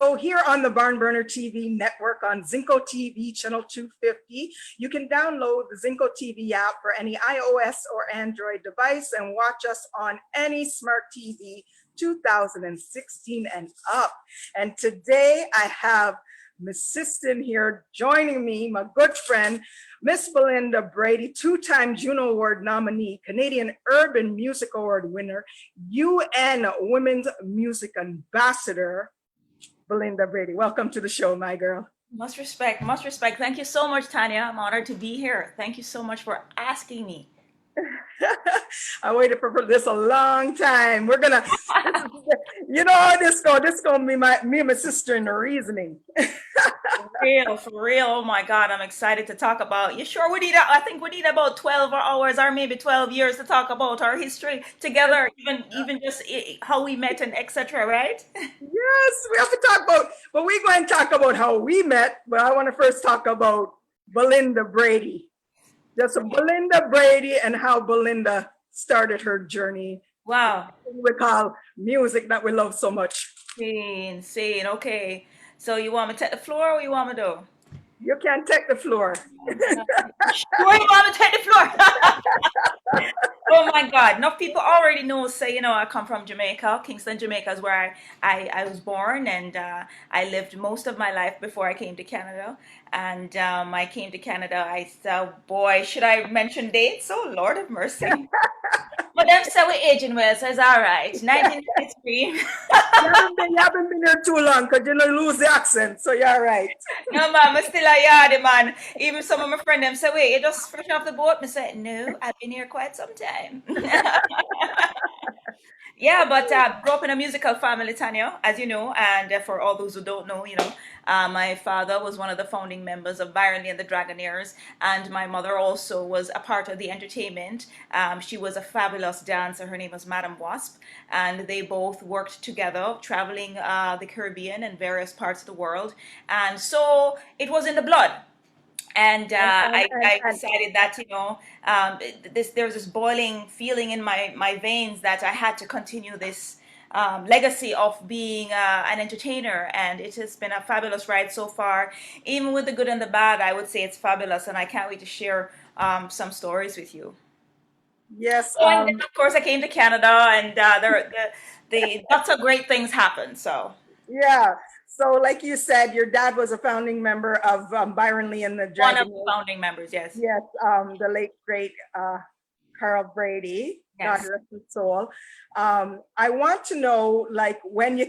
So here on the BarnBurner TV network on Zingo TV channel 250, you can download the Zingo TV app for any iOS or Android device and watch us on any smart TV 2016 and up. And today I have Miss Siston here joining me, my good friend, Miss Belinda Brady, two-time Juno Award nominee, Canadian Urban Music Award winner, UN Women's Music Ambassador, Belinda Brady. Welcome to the show, my girl. Much respect, much respect. Thank you so much, Tanya. I'm honored to be here. Thank you so much for asking me. I waited for this a long time. We're gonna, you know how this go. This gonna be me and my sister in the reasoning. For real, for real. Oh my God, I'm excited to talk about. You sure we need? I think we need about 12 hours or maybe 12 years to talk about our history together, even just how we met and etc. Right? Yes, we have to talk about. But we're going to talk about how we met. But I want to first talk about Belinda Brady. Just Belinda Brady and how Belinda started her journey. Wow. We call music that we love so much. Insane. Okay. So you want me to take the floor or you want me to? You can take the floor. Sure, you want me to take the floor? Oh my God. Enough people already know, say, I come from Jamaica. Kingston, Jamaica is where I was born, and I lived most of my life before I came to Canada. And I came to Canada. I thought, boy, should I mention dates? Oh, Lord of mercy. But them say we aging well, so it's all right. 1993. You haven't been here too long because you don't lose the accent, so you're right. No, man, I'm still a yardie, man. Even some of my friends them say, wait, you just fresh off the boat? I said, no, I've been here quite some time. Yeah, but grew up in a musical family, Tanya, as you know, and for all those who don't know, my father was one of the founding members of Byron Lee and the Dragonaires, and my mother also was a part of the entertainment. She was a fabulous dancer. Her name was Madame Wasp, and they both worked together, traveling the Caribbean and various parts of the world, and so it was in the blood. And I decided that there's this boiling feeling in my veins that I had to continue this legacy of being an entertainer, and it has been a fabulous ride so far. Even with the good and the bad, I would say it's fabulous, and I can't wait to share some stories with you. Yes. And then, of course, I came to Canada, and the lots of great things happened. So Yeah. So, like you said, your dad was a founding member of Byron Lee and the one of Dragon. the founding members, yes. Yes, the late great Carl Brady, God Yes. rest his soul. I want to know, like, when you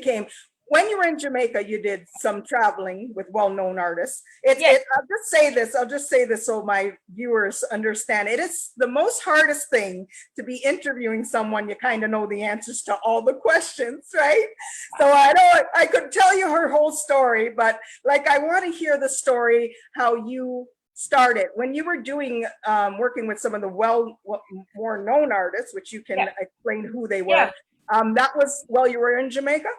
were in Jamaica, you did some traveling with well-known artists. Yes. I'll just say this so my viewers understand. It is the most hardest thing to be interviewing someone. You kind of know the answers to all the questions, right? So I could tell you her whole story, but like, I want to hear the story, how you started when you were doing working with some of the more known artists, which you can Yeah. explain who they were. Yeah. That was while you were in Jamaica.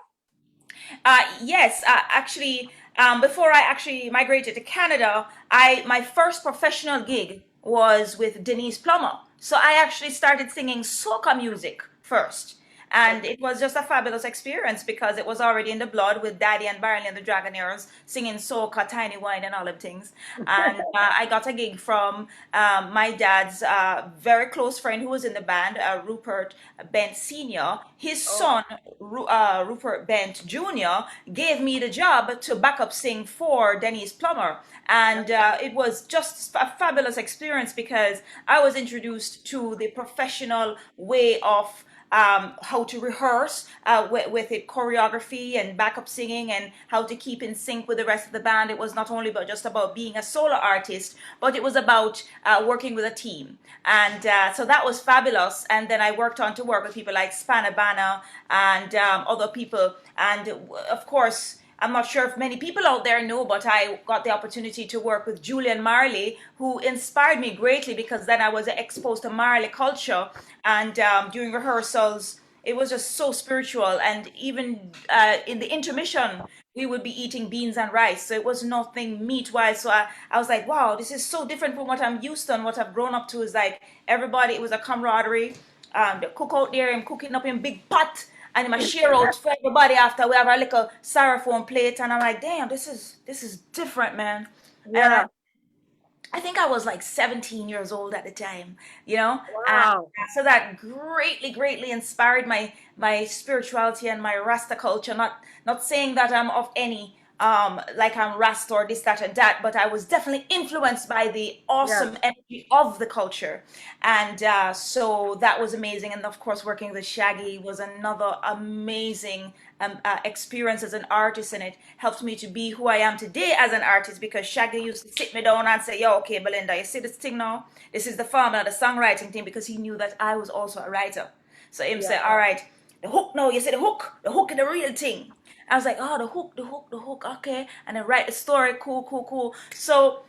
Yes, actually, before I actually migrated to Canada, my first professional gig was with Denise Plummer. So I actually started singing soca music first. And it was just a fabulous experience because it was already in the blood with Daddy and Barney and the Dragonaires singing soca, tiny wine, and all of things. And I got a gig from my dad's very close friend who was in the band, Rupert Bent Sr. His son, Rupert Bent Jr., gave me the job to backup sing for Denise Plummer. And it was just a fabulous experience because I was introduced to the professional way of how to rehearse with it, choreography and backup singing, and how to keep in sync with the rest of the band. It was not only just about being a solo artist, but it was about working with a team. And so that was fabulous. And then I worked on to work with people like Spanabana and other people. And of course, I'm not sure if many people out there know, but I got the opportunity to work with Julian Marley, who inspired me greatly because then I was exposed to Marley culture. And during rehearsals, it was just so spiritual. And even in the intermission, we would be eating beans and rice. So it was nothing meat wise. So I was like, wow, this is so different from what I'm used to and what I've grown up to. Is like everybody, it was a camaraderie. They cook out there and cooking up in big pot and him a share out for everybody after we have our little styrofoam plate. And I'm like, damn, this is different, man. And Yeah. I think I was like 17 years old at the time, and Wow. so that greatly, greatly inspired my spirituality and my Rasta culture. Not saying that I'm of any like I'm Rasta or this, that, and that, but I was definitely influenced by the Yes. awesome energy of the culture, and so that was amazing. And of course, working with Shaggy was another amazing experience as an artist, and it helped me to be who I am today as an artist, because Shaggy used to sit me down and say, yo, okay, Belinda, you see this thing now? This is the formula, the songwriting thing, because he knew that I was also a writer. So him Yeah. say, all right, the hook, no, you say the hook is the real thing. I was like, oh, the hook, okay. And then write the story, cool, cool, cool. So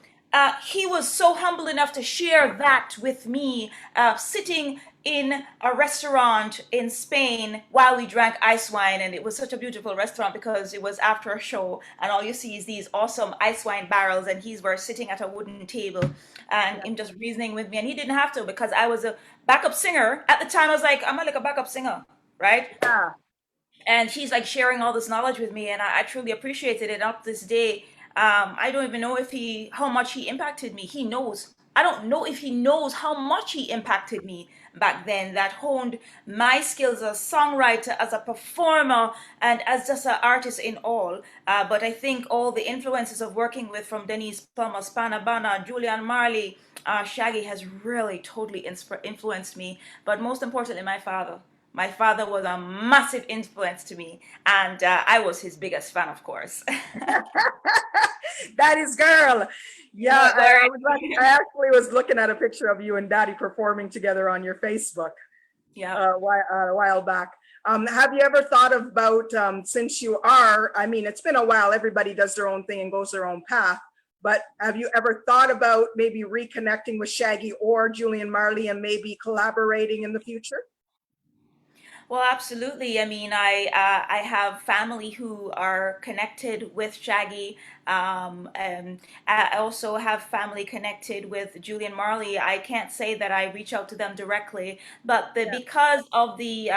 he was so humble enough to share that with me, sitting in a restaurant in Spain while we drank ice wine. And it was such a beautiful restaurant because it was after a show, and all you see is these awesome ice wine barrels. And he's were sitting at a wooden table and Yeah. him just reasoning with me. And he didn't have to, because I was a backup singer. At the time, I was like, I'm like a backup singer, right? Yeah. And he's like sharing all this knowledge with me, and I truly appreciated it. Up this day, I don't even know if he how much he impacted me. He knows. I don't know if he knows how much he impacted me back then, that honed my skills as a songwriter, as a performer, and as just an artist in all. But I think all the influences of working with, from Denise Plummer, Spanabana, Julian Marley, Shaggy, has really totally influenced me. But most importantly, my father. My father was a massive influence to me, and I was his biggest fan, of course. That is girl. Yeah, No I worries. was I actually was looking at a picture of you and Daddy performing together on your Facebook Yeah. a while back. Have you ever thought about, since you are, I mean, it's been a while, everybody does their own thing and goes their own path, but have you ever thought about maybe reconnecting with Shaggy or Julian Marley and maybe collaborating in the future? Well, absolutely. I mean, I have family who are connected with Shaggy. And I also have family connected with Julian Marley. I can't say that I reach out to them directly, but Yeah, because of the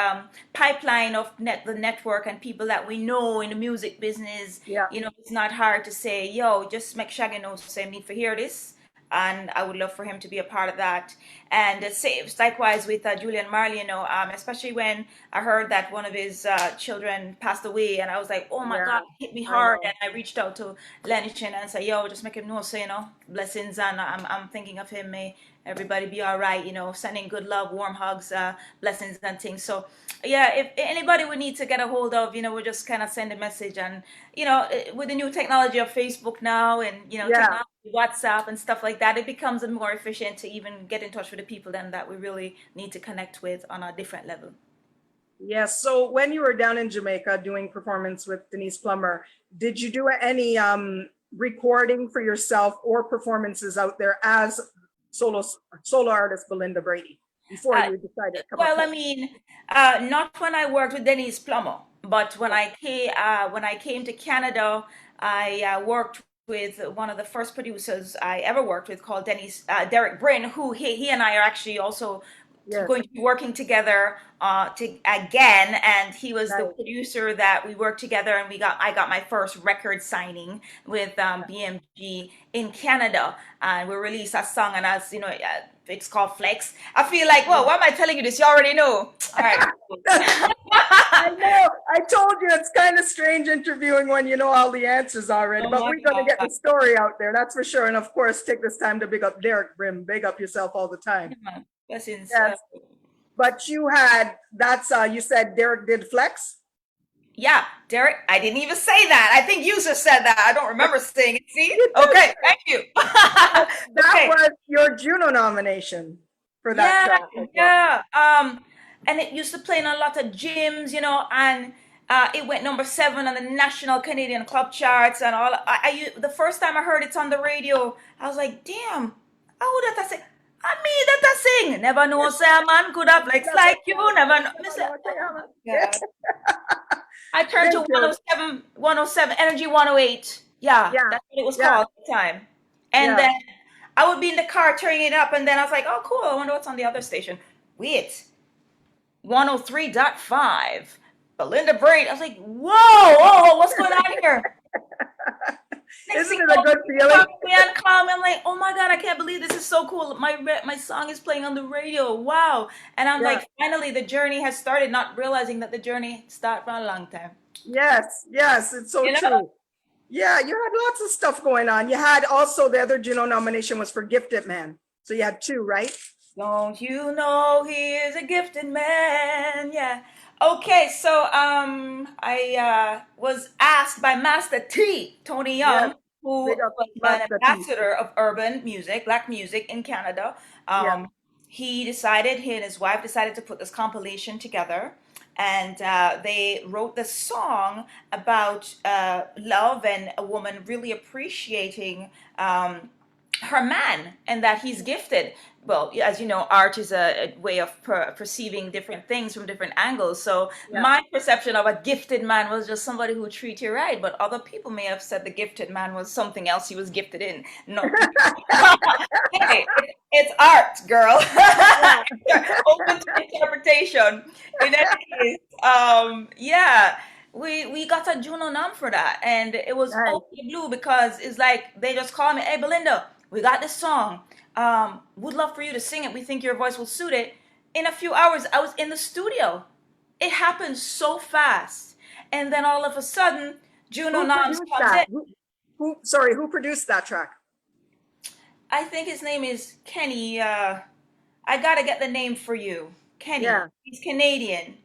pipeline of the network and people that we know in the music business, yeah, it's not hard to say, yo, just make Shaggy know, same need for hear this. And I would love for him to be a part of that. And likewise with Julian Marley, especially when I heard that one of his children passed away, and I was like, oh my yeah, God, it hit me I hard. know. And I reached out to Lenny Chin and said, yo, just make him know, so, blessings, and I'm thinking of him. May everybody be all right, sending good love, warm hugs, blessings, and things. So, yeah, if anybody would need to get a hold of, we just kind of send a message. And, with the new technology of Facebook now, and, Yeah. technology, WhatsApp and stuff like that, it becomes more efficient to even get in touch with the people then that we really need to connect with on a different level. Yes. So when you were down in Jamaica doing performance with Denise Plummer, did you do any recording for yourself or performances out there as solo solo artist Belinda Brady before Uh, you decided to come up well, I here? mean, not when I worked with Denise Plummer, but Yeah. when I came to Canada, I worked with one of the first producers I ever worked with, called Derek Bryn, who he and I are actually also Yes. going to be working together again. And he was the Nice. producer that we worked together, and I got my first record signing with BMG in Canada, and we released a song. And as you know, it's called Flex. I feel like, well, why am I telling you this? You already know. All right. I know. I told you it's kind of strange interviewing when you know all the answers already, Oh but my we're going to get God. the story out there. That's for sure. And of course, take this time to big up Derek Brim. Big up yourself all the time. Blessings. Yes. But you had, that's, you said Derek did Flex? Yeah, Derek, I didn't even say that. I think you just said that. I don't remember saying it. See? You did. Okay, thank you. So that Okay. was your Juno nomination for that Yeah, track as well. yeah. And it used to play in a lot of gyms, and it went number 7 on the national Canadian club charts and all. The first time I heard it on the radio, I was like, damn, how would that I say? I mean that I sing. Never know, say a man could have legs like you. Never know. I said, oh my God. I turned to Thank you. 107 Energy 108. Yeah, Yeah, that's what it was yeah, called at the time. And yeah. then I would be in the car turning it up, and then I was like, oh, cool. I wonder what's on the other station. Wait, 103.5. Belinda Brady. I was like, whoa, whoa, what's going on here? Next Isn't thing it you a know, good people feeling? talking to me and call me. I'm like, oh my God, I can't believe this is so cool. My song is playing on the radio. Wow. And I'm Yeah. like, finally, the journey has started, not realizing that the journey started for a long time. Yes. Yes. It's so You know? true. Yeah. You had lots of stuff going on. You had also the other Juno nomination was for Gifted Man. So you had two, right? Don't you know he is a gifted man? Yeah. Okay, so I was asked by Master T, Tony Yes. Young, who Big up was an Master T. ambassador of urban music, black music in Canada. Yeah. He and his wife decided to put this compilation together, and they wrote this song about love and a woman really appreciating her man and that he's gifted. Well, as you know, art is a way of perceiving different things from different angles. So Yeah. my perception of a gifted man was just somebody who treats you right, but other people may have said the gifted man was something else he was gifted in. No. Hey, it's art, girl. Yeah. Open to interpretation. In any case, yeah, we got a Juno nom for that, and it was out Nice. of the blue because it's like they just called me, "Hey, Belinda, we got this song. Would love for you to sing it. We think your voice will suit it." In a few hours, I was in the studio. It happened so fast, and then all of a sudden, Juno Who noms produced comes that? in. Sorry, who produced that track? I think his name is Kenny. I gotta get the name for you. Kenny. Yeah. He's Canadian.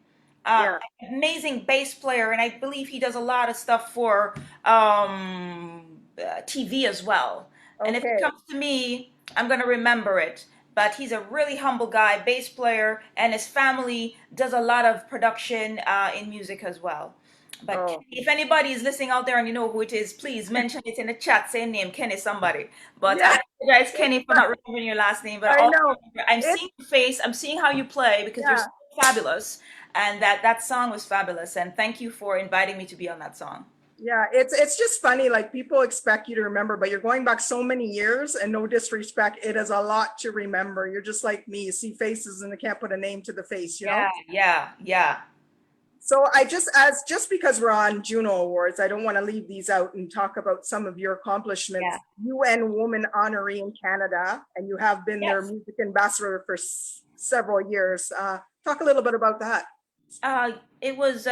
Yeah. Amazing bass player, and I believe he does a lot of stuff for TV as well. And if it Okay. comes to me, I'm gonna remember it. But he's a really humble guy, bass player, and his family does a lot of production in music as well. But Oh, if anybody is listening out there and you know who it is, please mention it in the chat. Say name Kenny somebody. But yeah. I apologize, Kenny, for not remembering your last name. But I also know. remember, I'm It's seeing your face. I'm seeing how you play because you're yeah. so fabulous, and that song was fabulous. And thank you for inviting me to be on that song. Yeah, it's just funny. Like people expect you to remember, but you're going back so many years, and no disrespect, it is a lot to remember. You're just like me. You see faces and they can't put a name to the face, you know? Yeah, yeah, yeah. So I just because we're on Juno Awards, I don't want to leave these out and talk about some of your Yeah. accomplishments. UN Woman Honoree in Canada, and you have been their Yes. music ambassador for several years. Talk a little bit about that. It was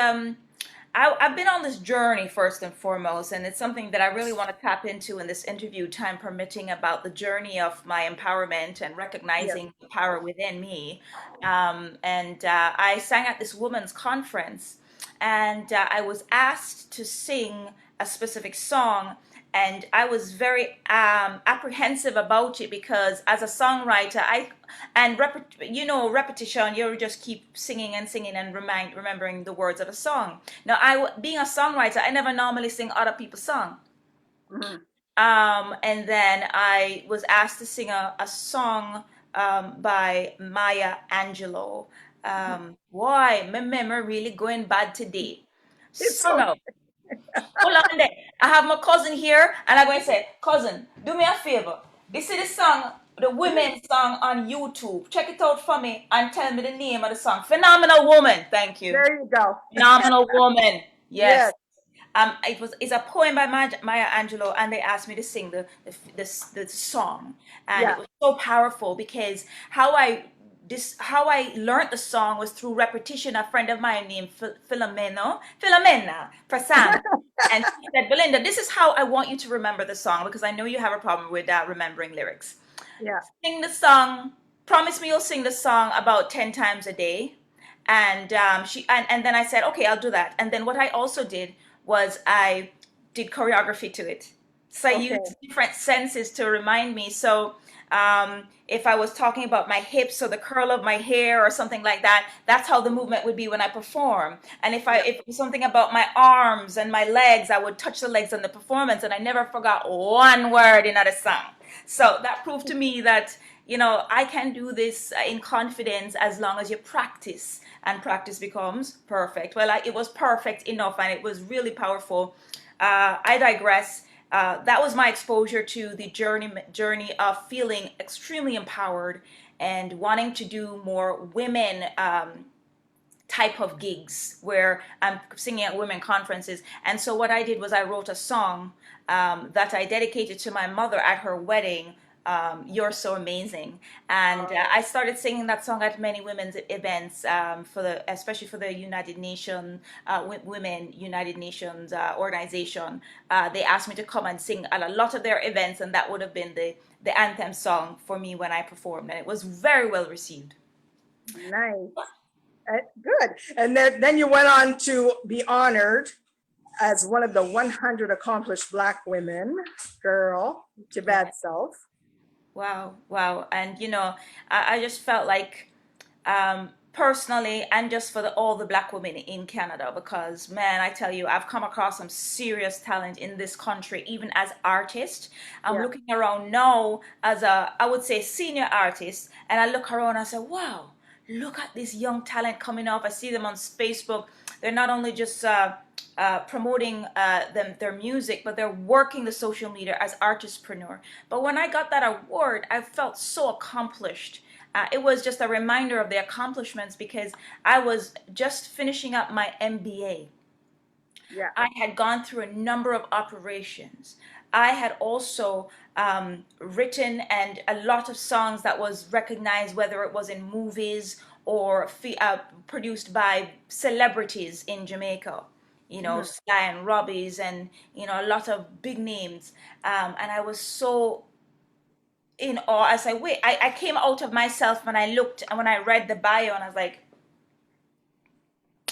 I've been on this journey first and foremost, and it's something that I really want to tap into in this interview, time permitting, about the journey of my empowerment and Yes. recognizing the power within me. And I sang at this women's conference, and I was asked to sing a specific song, and I was very apprehensive about it because as a songwriter, repetition, you just keep singing and singing and remembering the words of a song. Now, being a songwriter, I never normally sing other people's song. Mhm. And then I was asked to sing a song by Maya Angelou. Boy, my memory really going bad today. It's So so no, hold on there. I have my cousin here, and I'm going to say, cousin, do me a favor. This is the song, the women's song on YouTube. Check it out for me and tell me the name of the song. Phenomenal Woman. Thank you. there you go. Phenomenal Woman. Yes. Yes. It's a poem by Maya Angelou, and they asked me to sing the song, and it Yeah. was so powerful because how I learned the song was through repetition. A friend of mine named Philomena Prasan, and she said, "Belinda, this is how I want you to remember the song because I know you have a problem with remembering lyrics. Yeah. Sing the song. Promise me you'll sing the song about 10 times a day." And and then I said, "Okay, I'll do that." And then what I also did was I did choreography to it. So I Okay. used different senses to remind me. So if I was talking about my hips or the curl of my hair or something like that, that's how the movement would be when I perform. And Yeah. if it was something about my arms and my legs, I would touch the legs in the performance, and I never forgot one word in the song. So that proved to me that I can do this in confidence as long as you practice, and practice becomes perfect. Well, it was perfect enough, and it was really powerful. I digress. That was my exposure to the journey of feeling extremely empowered and wanting to do more women type of gigs where I'm singing at women conferences. And so what I did was I wrote a song that I dedicated to my mother at her wedding. You're so amazing, and I started singing that song at many women's events, for the especially for the United Nations Women United Nations organization. They asked me to come and sing at a lot of their events, and that would have been the anthem song for me when I performed, and it was very well received. Nice. Good. And then you went on to be honored as one of the 100 accomplished Black women. Girl, your bad self. Wow, wow. And I just felt like, personally, and just for all the Black women in Canada, because man, I tell you, I've come across some serious talent in this country, even as artists. I'm Yeah. looking around now as I would say, senior artist, and I look around and I say, wow, look at this young talent coming up. I see them on Facebook. They're not only just promoting their music, but they're working the social media as artistpreneur. But when I got that award, I felt so accomplished. It was just a reminder of the accomplishments because I was just finishing up my MBA. Yeah. I had gone through a number of operations. I had also written and a lot of songs that was recognized, whether it was in movies or produced by celebrities in Jamaica. Mhm. Sly and Robbie's, and a lot of big names. And I was so in awe. I said, wait, I came out of myself when I looked and when I read the bio, and I was like,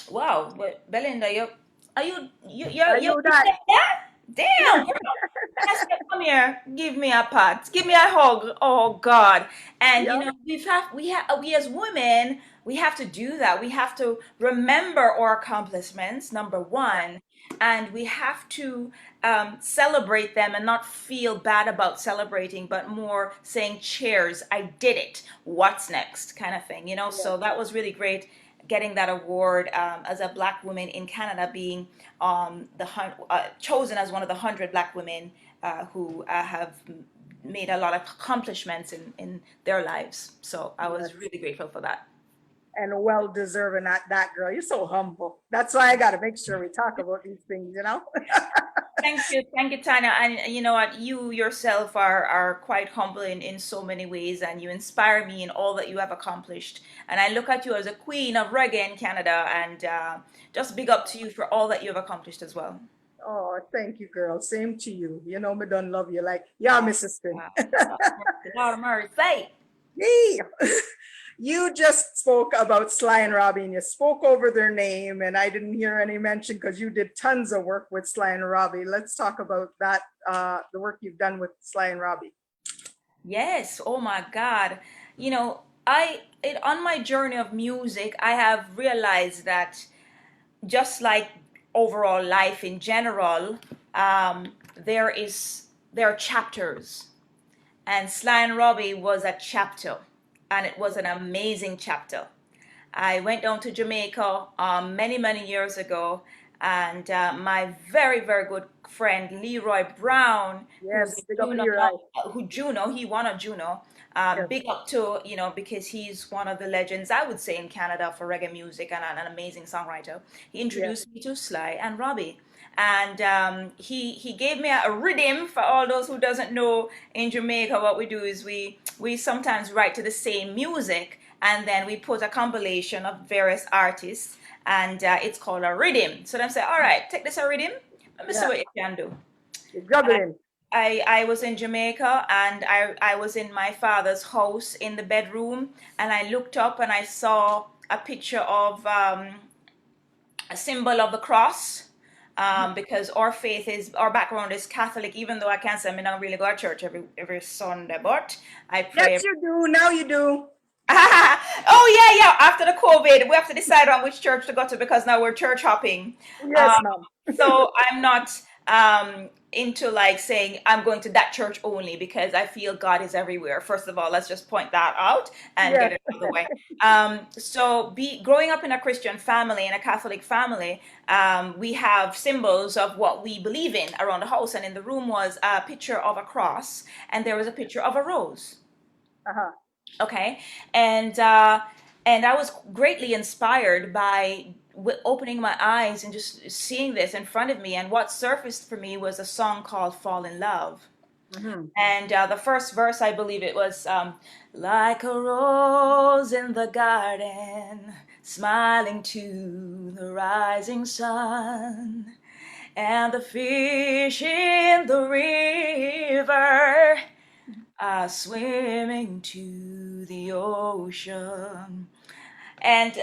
wow, but Belinda, I you knew that. said that? Damn, girl. And I said, come here, give me a pat, give me a hug. Oh God. And Yeah. we as women, we have to do that. We have to remember our accomplishments, number one, and we have to celebrate them and not feel bad about celebrating, but more saying, cheers, I did it. What's next? Kind of thing. Yeah. So that was really great getting that award, as a Black woman in Canada, being chosen as one of the 100 Black women who have made a lot of accomplishments in their lives. So I was Yes. really grateful for that. And well deserving at that, girl. You're so humble. That's why I got to make sure we talk about these things. Thank you, Tanya. And you know what? You yourself are quite humble in so many ways, and you inspire me in all that you have accomplished. And I look at you as a queen of reggae in Canada, and just big up to you for all that you have accomplished as well. Oh, thank you, girl. Same to you. Me don't love you like, yeah, my sister. Wow. Lord of mercy. Yay. You just spoke about Sly and Robbie, and you spoke over their name, and I didn't hear any mention because you did tons of work with Sly and Robbie. Let's talk about that, the work you've done with Sly and Robbie. Yes. Oh my God. On my journey of music, I have realized that just like overall life in general, there are chapters, and Sly and Robbie was a chapter, and it was an amazing chapter. I went down to Jamaica many, many years ago, and my very, very good friend Leroy Brown, who's Yes, a big up Juno, Leroy. he won a Juno. Yes, Big up to, because he's one of the legends, I would say, in Canada for reggae music, and an amazing songwriter. He yes, introduced me to Sly and Robbie. And he gave me a rhythm. For all those who doesn't know, in Jamaica, what we do is we sometimes write to the same music, and then we put a compilation of various artists, and it's called a rhythm. So them say, all right, take this a rhythm. Let me see yeah. what you can do. You're And juggling. I was in Jamaica, and I was in my father's house in the bedroom, and I looked up and I saw a picture of a symbol of the cross, because our background is Catholic, even though I can't say I don't really go to church every Sunday, but I pray. Yes, you do. Now you do. Oh yeah, yeah. After the COVID, we have to decide on which church to go to because now we're church hopping. Yes, Um, ma'am. so I'm not into like saying I'm going to that church only because I feel God is everywhere. First of all, let's just point that out and get Yes, it out of the way. So be growing up in a Christian family, in a Catholic family, we have symbols of what we believe in around the house, and in the room was a picture of a cross, and there was a picture of a rose. uh-huh. Okay. And And I was greatly inspired by opening my eyes and just seeing this in front of me. And what surfaced for me was a song called Fall in Love. Mhm. And the first verse, I believe it was like a rose in the garden, smiling to the rising sun, and the fish in the river swimming to the ocean. And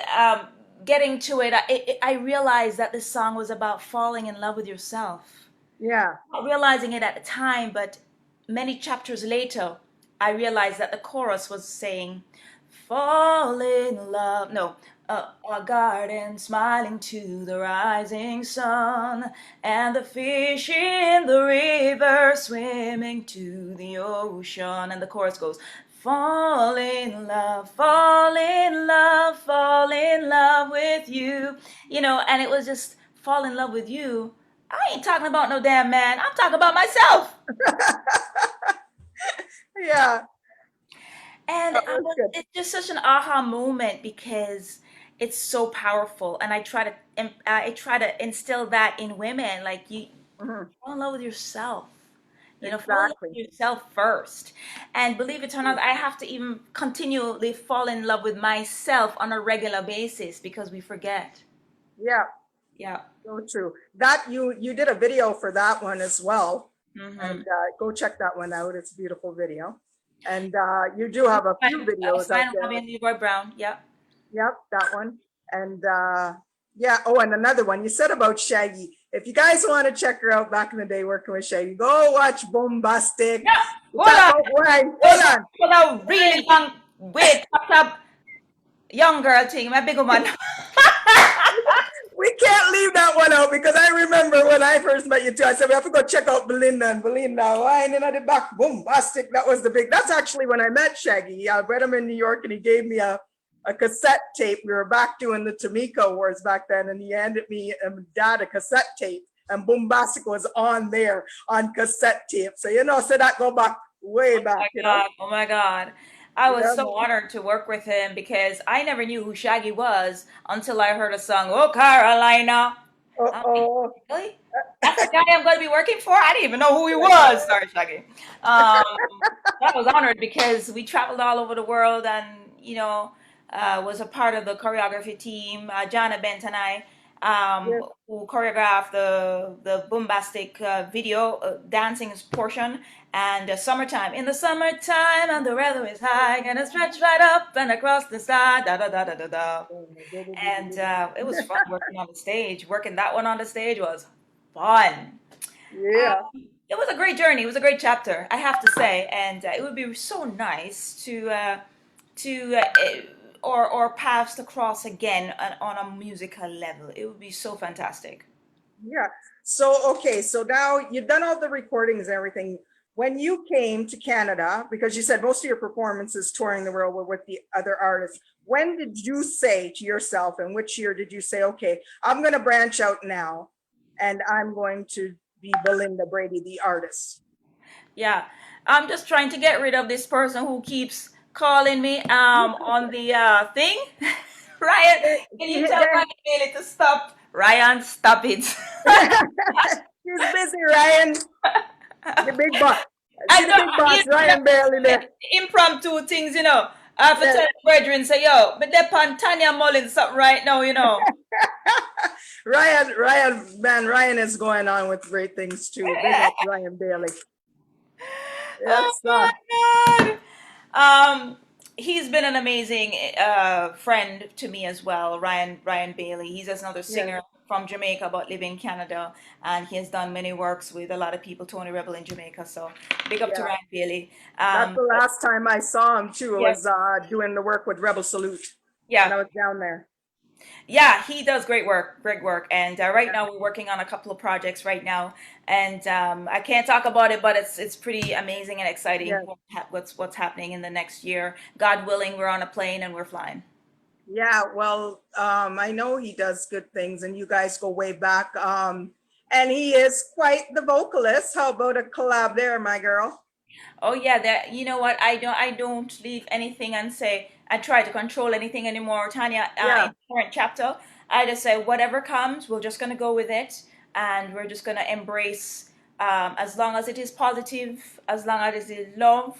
getting to it, I realized that this song was about falling in love with yourself. Yeah. Not realizing it at the time, but many chapters later, I realized that the chorus was saying, fall in love. No, a garden smiling to the rising sun, and the fish in the river swimming to the ocean. And the chorus goes, fall in love, fall in love, fall in love with you. And it was just fall in love with you. I ain't talking about no damn man. I'm talking about myself. Yeah. And That was good. it's just such an aha moment because it's so powerful. And I try to instill that in women. Like you Mhm. fall in love with yourself. Fall in love Exactly. with yourself first. And believe it or not, I have to even continually fall in love with myself on a regular basis because we forget. Yeah. Yeah. So true. That you did a video for that one as well, and Mm-hmm. go check that one out. It's a beautiful video, and you do have a few videos out Fine, Bobby there. and Leroy Brown. Yeah. Yep, that one, and yeah. Oh, and another one you said about Shaggy. If you guys want to check her out back in the day working with Shaggy, go watch Bombastic. Yeah. We Hold talk on. about wine. Wait, Hold on. for the really young, wait, top young girl thing, my big woman. We can't leave that one out because I remember when I first met you too. I said we have to go check out Belinda and Belinda wine and at the back, bombastic. That was the big. That's actually when I met Shaggy. I met him in New York and he gave me a cassette tape. We were back doing the Tamika Awards back then, and he handed me and Dad a cassette tape, and Bombastic was on there on cassette tape. So so that go back way back. My God, oh my God. I was Yeah. so honored to work with him because I never knew who Shaggy was until I heard a song, Oh Carolina. I'm like, Oh. really? That's the guy I'm going to be working for? I didn't even know who he was. Sorry, Shaggy. Um, I was honored because we traveled all over the world and, was a part of the choreography team. Jana Bent and I, Yeah. who choreographed the bombastic video dancing portion and summertime. In the summertime, and the weather is high, and it stretch right up and across the sky, da da da da da da. And it was fun working on the stage. Working that one on the stage was fun. Yeah. It was a great journey. It was a great chapter, I have to say, and it would be so nice to or paths to cross again on a musical level. It would be so fantastic. Yeah. So, okay. So now you've done all the recordings and everything. When you came to Canada, because you said most of your performances touring the world were with the other artists, when did you say to yourself, and which year did you say, okay, I'm going to branch out now and I'm going to be Belinda Brady, the artist? Yeah, I'm just trying to get rid of this person who keeps calling me on the thing. Ryan, can you tell Then Ryan Bailey to stop? Ryan, stop it. she's busy, Ryan, the big boss. I See the know big boss, Ryan Bailey there. impromptu things. I have to Yeah. tell the brethren, say, yo, but they're on Tanya Mullings something right now. Ryan is going on with great things too. Big up Ryan Bailey. Oh Yes, my God. He's been an amazing friend to me as well. Ryan Bailey. He's just another yes, singer from Jamaica, but live in Canada, and he has done many works with a lot of people. Tony Rebel in Jamaica. So big up to yeah. Ryan Bailey. That's the last time I saw him too. I Yeah, was doing the work with Rebel Salute when yeah. I was down there. Yeah, he does great work. And right now we're working on a couple of projects right now, and I can't talk about it, but it's pretty amazing and exciting Yes. what's happening in the next year. God willing, we're on a plane and we're flying. Yeah. Well, I know he does good things, and you guys go way back. And he is quite the vocalist. How about a collab there, my girl? Oh yeah, that you know what? I don't leave anything and say try to control anything anymore, Tanya. Yeah, In the current chapter, I just say whatever comes, we're just gonna go with it, and we're just gonna embrace, as long as it is positive, as long as it is love,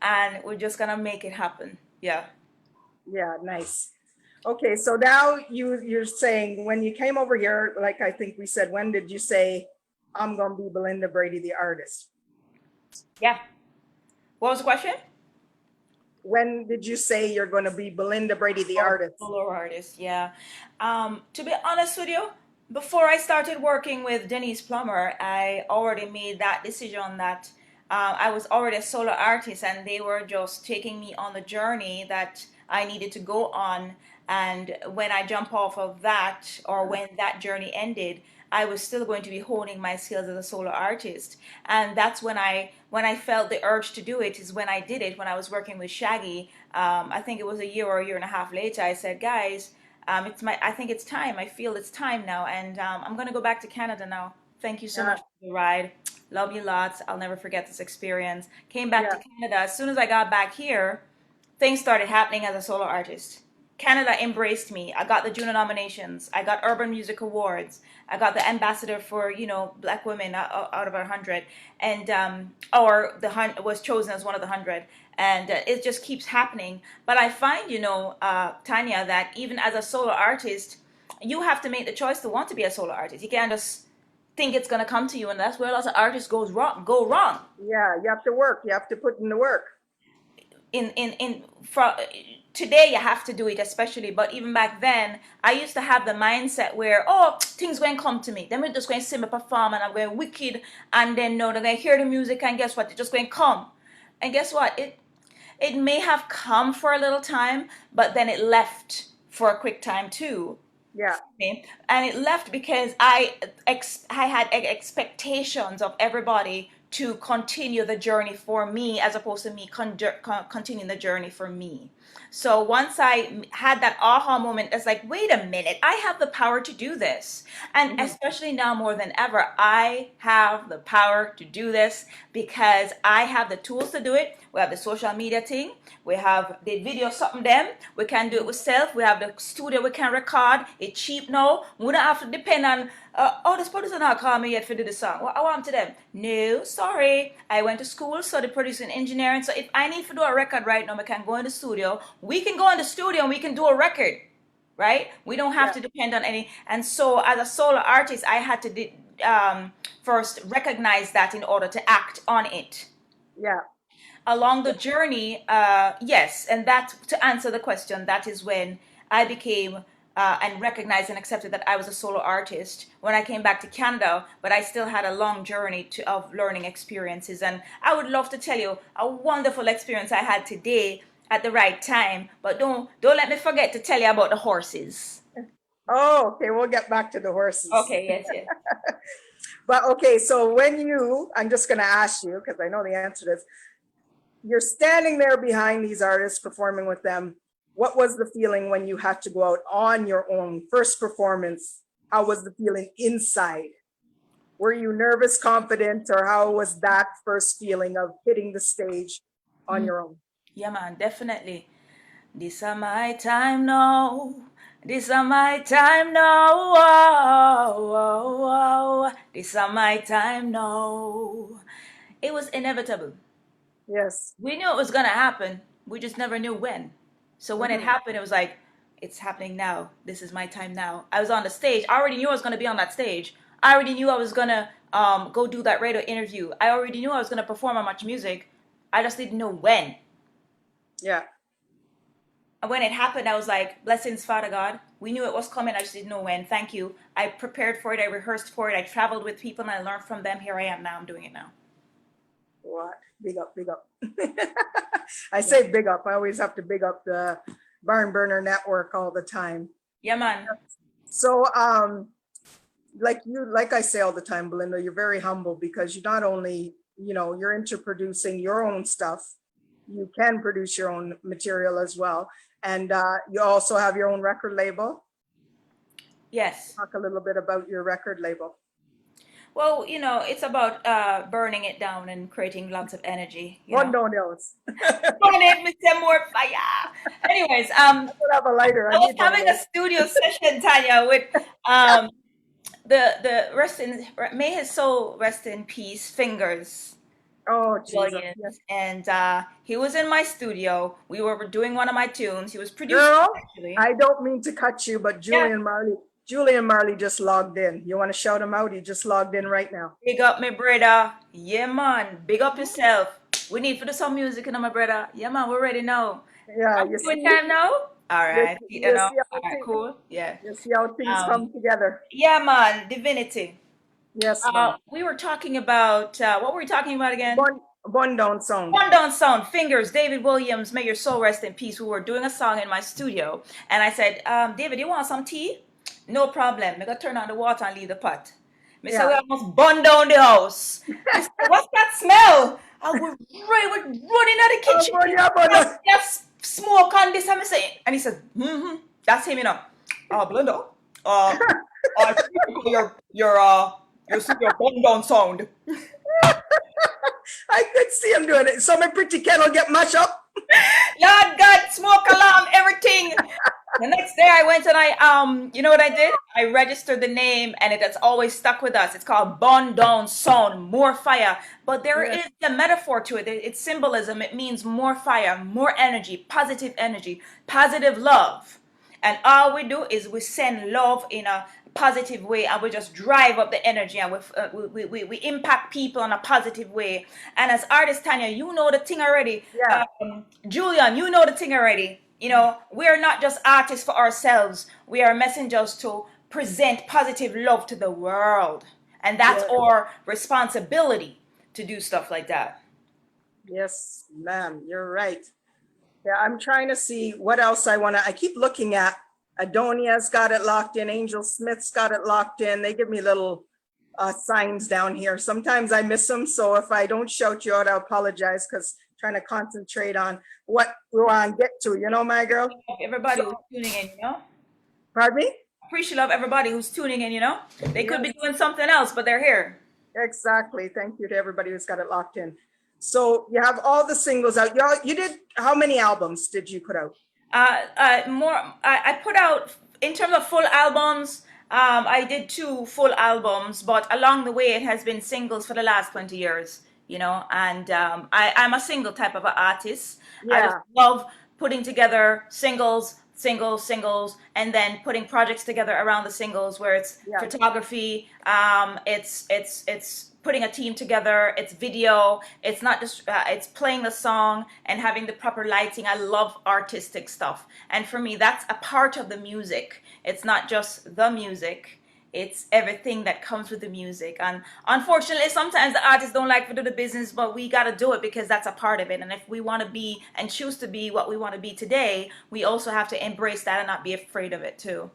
and we're just gonna make it happen. Yeah. yeah, nice. Okay, so now you're saying when you came over here, like I think we said, when did you say I'm gonna be Belinda Brady the artist? Yeah. What was the question? When did you say you're gonna be Belinda Brady the Oh, artist? solo artist, yeah. To be honest with you, before I started working with Denise Plummer, I already made that decision that I was already a solo artist, and they were just taking me on the journey that I needed to go on. And when I jump off of that, or when that journey ended, I was still going to be honing my skills as a solo artist. And that's when I felt the urge to do it, is when I did it when I was working with Shaggy. I think it was a year or a year and a half later. I said, guys, I think it's time. I feel it's time now, and I'm gonna go back to Canada now. Thank you so Yeah, much for the ride. Love you lots. I'll never forget this experience. Came back to yeah, Canada. As soon as I got back here, things started happening as a solo artist. Canada embraced me. I got the Juno nominations. I got Urban Music Awards. I got the ambassador for Black women out of 100, and or was chosen as one of the 100, and it just keeps happening. But I find Tanya, that even as a solo artist, you have to make the choice to want to be a solo artist. You can't just think it's gonna come to you, and that's where lots of artists go wrong. yeah. You have to work. You have to put in the work. In from today you have to do it, especially, but even back then I used to have the mindset where, oh, things going to come to me, then we're just going to see me perform and I'm going wicked, and then no, they're going to hear the music, and guess what, it's just going to come. And guess what, it may have come for a little time, but then it left for a quick time too. Yeah, Me. And it left because I had expectations of everybody to continue the journey for me, as opposed to me continuing the journey for me. So once I had that aha moment, it's like, wait a minute, I have the power to do this. And mhm, especially now more than ever, I have the power to do this because I have the tools to do it. We have the social media thing. We have the video something them. We can do it with self. We have the studio we can record. It's cheap now. We don't have to depend on, oh, this producer not call me yet for do the song. What I want to them? No, sorry. I went to school, studied producing engineering. So if I need to do a record right now, we can go in the studio. We can go in the studio and we can do a record, right? We don't have yeah, to depend on any. And so as a solo artist, I had to first recognize that in order to act on it yeah, along the yeah, journey. Yes, and that, to answer the question, that is when I became and recognized and accepted that I was a solo artist when I came back to Canada. But I still had a long journey of learning experiences, and I would love to tell you a wonderful experience I had today at the right time. But don't let me forget to tell you about the horses. oh, okay, we'll get back to the horses. Okay, yes, yes. But okay, so I'm just gonna ask you, because I know the answer to this, you're standing there behind these artists performing with them. What was the feeling when you had to go out on your own first performance? How was the feeling inside? Were you nervous, confident, or how was that first feeling of hitting the stage on Mm, your own? yeah, man, definitely. This are my time now. This are my time now. Oh, oh, oh. This are my time now. It was inevitable. Yes. We knew it was gonna happen. We just never knew when. So when it Mhm. happened, it was like, it's happening now. This is my time now. I was on the stage. I already knew I was gonna be on that stage. I already knew I was gonna go do that radio interview. I already knew I was gonna perform on Much Music. I just didn't know when. Yeah. And when it happened, I was like, blessings, Father God. We knew it was coming. I just didn't know when. Thank you. I prepared for it. I rehearsed for it. I traveled with people and I learned from them. Here I am now. I'm doing it now. What? Big up, big up. I say big up. I always have to big up the BarnBurner network all the time. Yeah, man. So, like I say all the time, Belinda, you're very humble because you not only, you're into producing your own stuff, you can produce your own material as well. And you also have your own record label. Yes. Talk a little bit about your record label. Well, it's about burning it down and creating lots of energy, One don't else. Burn it with some more fire. Anyways, I don't have a lighter. I I was need one of having a those. studio session, Tanya, with um the rest in may his soul rest in peace, Fingers Oh, Jesus. Yes. Williams, and he was in my studio. We were doing one of my tunes. He was producing Girl, it, actually. I don't mean to cut you, but Yeah, Julian Marley just logged in. You want to shout him out? He just logged in right now. big up my brother. Yeah, man. Big up yourself. We need for do some music, my brother. Yeah, man. We're ready now. Yeah, I'm you doing see, time now. All right. you see All how right. Cool. Yeah. things Um. come together. Yeah, man. Divinity. Yes, man. We were talking about what were we talking about again? One down sound. One Down Sound, Fingers, David Williams, may your soul rest in peace. We were doing a song in my studio, and I said, David, you want some tea? No problem. I gotta turn on the water and leave the pot. Me say we Yeah. almost burned down the house. Me say, what's that smell? I was we're running out the Oh, kitchen. Bonya, Bonya. Just smoke on this. And me say, and he said, that's him, Belinda, I think your studio burned down sound. I could see him doing it. So my pretty kettle get mashed up. Lord God, smoke alarm, everything. The next day I went and you know what I did? I registered the name and it has always stuck with us. It's called Burn Down Sound, more fire. But there Yes. is a metaphor to it. It's symbolism. It means more fire, more energy, positive love. And all we do is we send love in a positive way and we just drive up the energy and we impact people in a positive way. And as artist Tanya, you know the thing already. Yeah. Julian, you know the thing already. We're not just artists for ourselves. We are messengers to present positive love to the world. And that's Yeah. our responsibility to do stuff like that. Yes, ma'am. You're right. Yeah, I'm trying to see what else I keep looking at. Adonia's got it locked in. Angel Smith's got it locked in. They give me little signs down here. Sometimes I miss them. So if I don't shout you out, I apologize because trying to concentrate on what we want to get to, my girl. Everybody So, who's tuning in. pardon me? Appreciate love everybody who's tuning in. They could be Yes, doing something else, but they're here. exactly. Thank you to everybody who's got it locked in. So you have all the singles out. You did, how many albums did you put out? More. I put out in terms of full albums. I did 2 full albums, but along the way, it has been singles for the last 20 years. And I'm a single type of an artist. I just Yeah, love putting together singles, and then putting projects together around the singles where it's yeah, photography, it's putting a team together, it's video, it's not just it's playing the song and having the proper lighting. I love artistic stuff, and for me that's a part of the music. It's not just the music, it's everything that comes with the music. And unfortunately sometimes the artists don't like to do the business, but we got to do it because that's a part of it. And if we want to be and choose to be what we want to be today, we also have to embrace that and not be afraid of it too.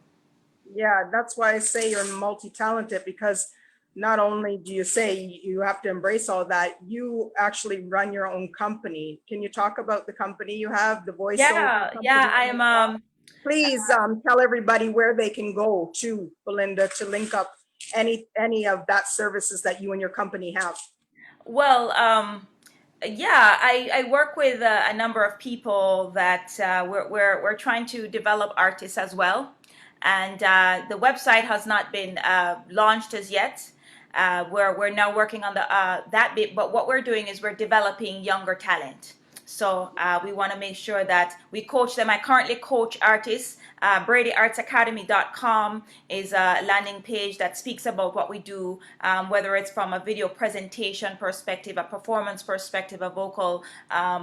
yeah. That's why I say you're multi-talented because not only do you say you have to embrace all that, you actually run your own company. Can you talk about the company you have, the voiceover Yeah, company? I am Please tell everybody where they can go to, Belinda, to link up any of that services that you and your company have. well yeah, I work with a number of people that we're trying to develop artists as well, and the website has not been launched as yet. We're now working on the that bit, but what we're doing is we're developing younger talent. So we want to make sure that we coach them. I currently coach artists. BradyArtsAcademy.com is a landing page that speaks about what we do, whether it's from a video presentation perspective, a performance perspective, a vocal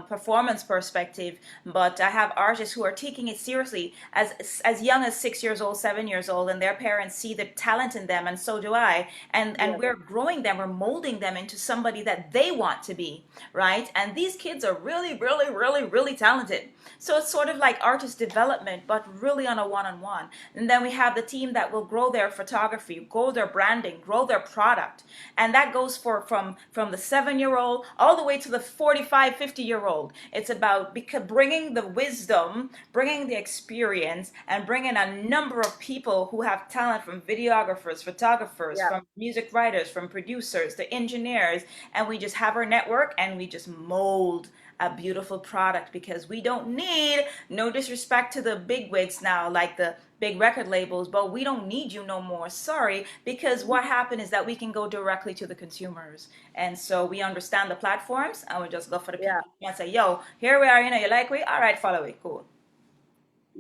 performance perspective. But I have artists who are taking it seriously as young as 6 years old, 7 years old, and their parents see the talent in them, and so do I. And Yes, we're growing them, we're molding them into somebody that they want to be, right? And these kids are really, really, really, really talented. So it's sort of like artist development, but really on a one-on-one. And then we have the team that will grow their photography, grow their branding, grow their product. And that goes for from the 7-year-old all the way to the 45, 50-year-old. It's about bringing the wisdom, bringing the experience, and bringing a number of people who have talent, from videographers, photographers, Yeah. from music writers, from producers, the engineers, and we just have our network and we just mold a beautiful product, because we don't need, no disrespect to the big wigs now, like the big record labels, but we don't need you no more. Sorry, because what happened is that we can go directly to the consumers. And so we understand the platforms and we just go for the Yeah. people and say, yo, here we are, you like we? All right, follow it. Cool.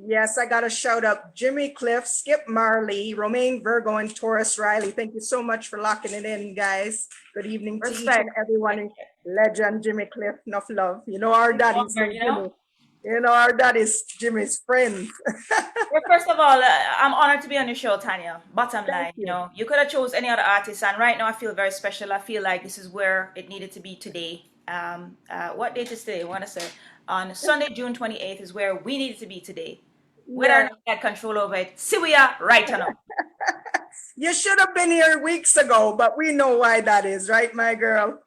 Yes, I got to shout out Jimmy Cliff, Skip Marley, Romaine Virgo, and Taurus Riley. Thank you so much for locking it in, guys. Good evening to each Respect. and everyone. Legend Jimmy Cliff, enough love. You know our daddy's You know? Jimmy. You know our daddy's Jimmy's friend. Well, first of all, I'm honored to be on your show, Tanya. Bottom Thank line, you. you could have chose any other artist, and right now I feel very special. I feel like this is where it needed to be today. What date is today? I want to say on Sunday, June 28th is where we needed to be today. Whether or Yeah. not we had control over it, see we are right or not. You should have been here weeks ago, but we know why that is, right, my girl?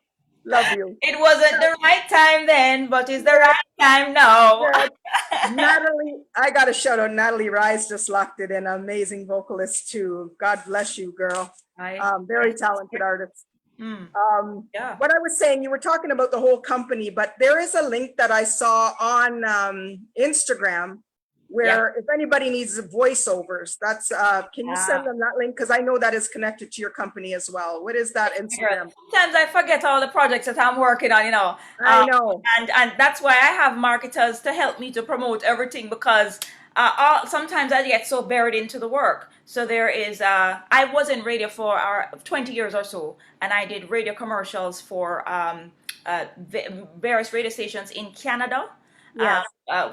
Love you. It wasn't the right time then, but it's the right time now. Yeah. Natalie, I got to shout out Natalie Rise, just locked it in. Amazing vocalist too. God bless you, girl. Very talented artist. Mm, yeah. What I was saying, you were talking about the whole company, but there is a link that I saw on Instagram where if anybody needs voiceovers, that's can you send them that link? Because I know that is connected to your company as well. What is that Instagram? Sometimes I forget all the projects that I'm working on, I know. And that's why I have marketers to help me to promote everything, because sometimes I get so buried into the work. So there is, I was in radio for 20 years or so, and I did radio commercials for various radio stations in Canada. Yes.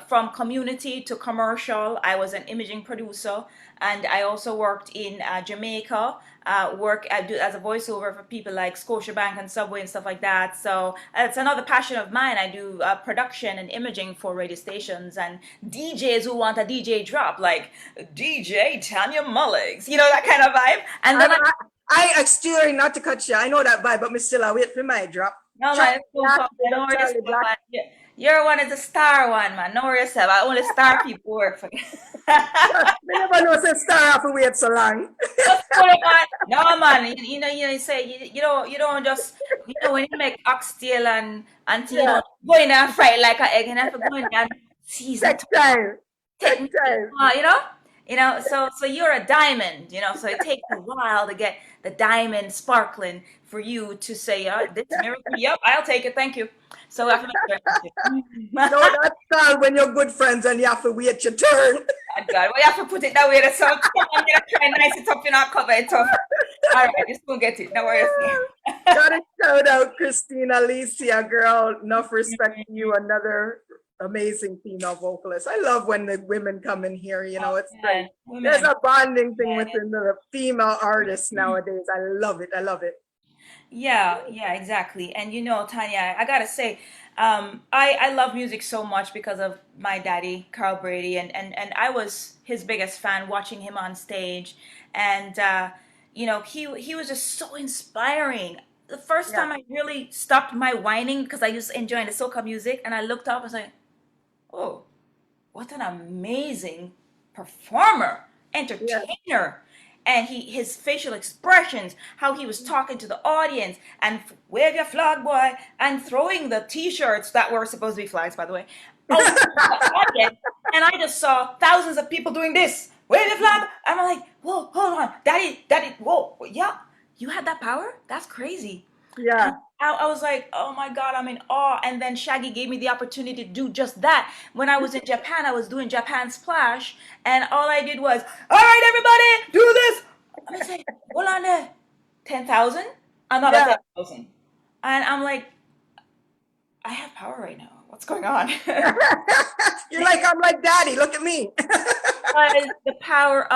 From community to commercial, I was an imaging producer, and I also worked in Jamaica. I do as a voiceover for people like Scotiabank and Subway and stuff like that. So it's another passion of mine. I do production and imaging for radio stations and DJs who want a DJ drop, like DJ Tanya Mullings, that kind of vibe. And then I still, not to cut you, I know that vibe, but me still I wait for my drop. no man, you're one of the star one, man. Know yourself. I only star people work for you. I never know say star after wait so long. Just pull it, man. No, man. You say you don't just when you make oxtail and go in there and fry it like an egg, and have to go in there and season it. Take time. So you're a diamond, so it takes a while to get the diamond sparkling for you to say, this miracle, yep, I'll take it, thank you. So I have to make sure. No, that's all when you're good friends and you have to wait your turn. God, we have to put it that way. So I'm gonna try nice it up, cover it up. All right, just go get it. No worries. Gotta shout out Christina Alicia, girl. Enough respect to you, another amazing female vocalist. I love when the women come in here, it's great. There's a bonding thing within the female artists nowadays. I love it. Yeah, exactly. And Tanya, I gotta say, I love music so much because of my daddy, Carl Brady, and I was his biggest fan watching him on stage. And he was just so inspiring. The first time I really stopped my whining, because I just enjoying the soca music, and I looked up and was like, oh, what an amazing performer, entertainer. And his facial expressions, how he was talking to the audience, and wave your flag, boy, and throwing the t-shirts that were supposed to be flags, by the way, out to the audience. And I just saw thousands of people doing this, wave your flag. And I'm like, whoa, hold on, daddy, whoa, yeah, you had that power? That's crazy. Yeah. I was like, oh my God, I'm in awe. And then Shaggy gave me the opportunity to do just that. When I was in Japan, I was doing Japan Splash, and all I did was, all right, everybody, do this. And I said, hold on there, 10,000? Another 10,000. And I'm like, I have power right now. What's going on? You're like, I'm like, daddy, look at me. The power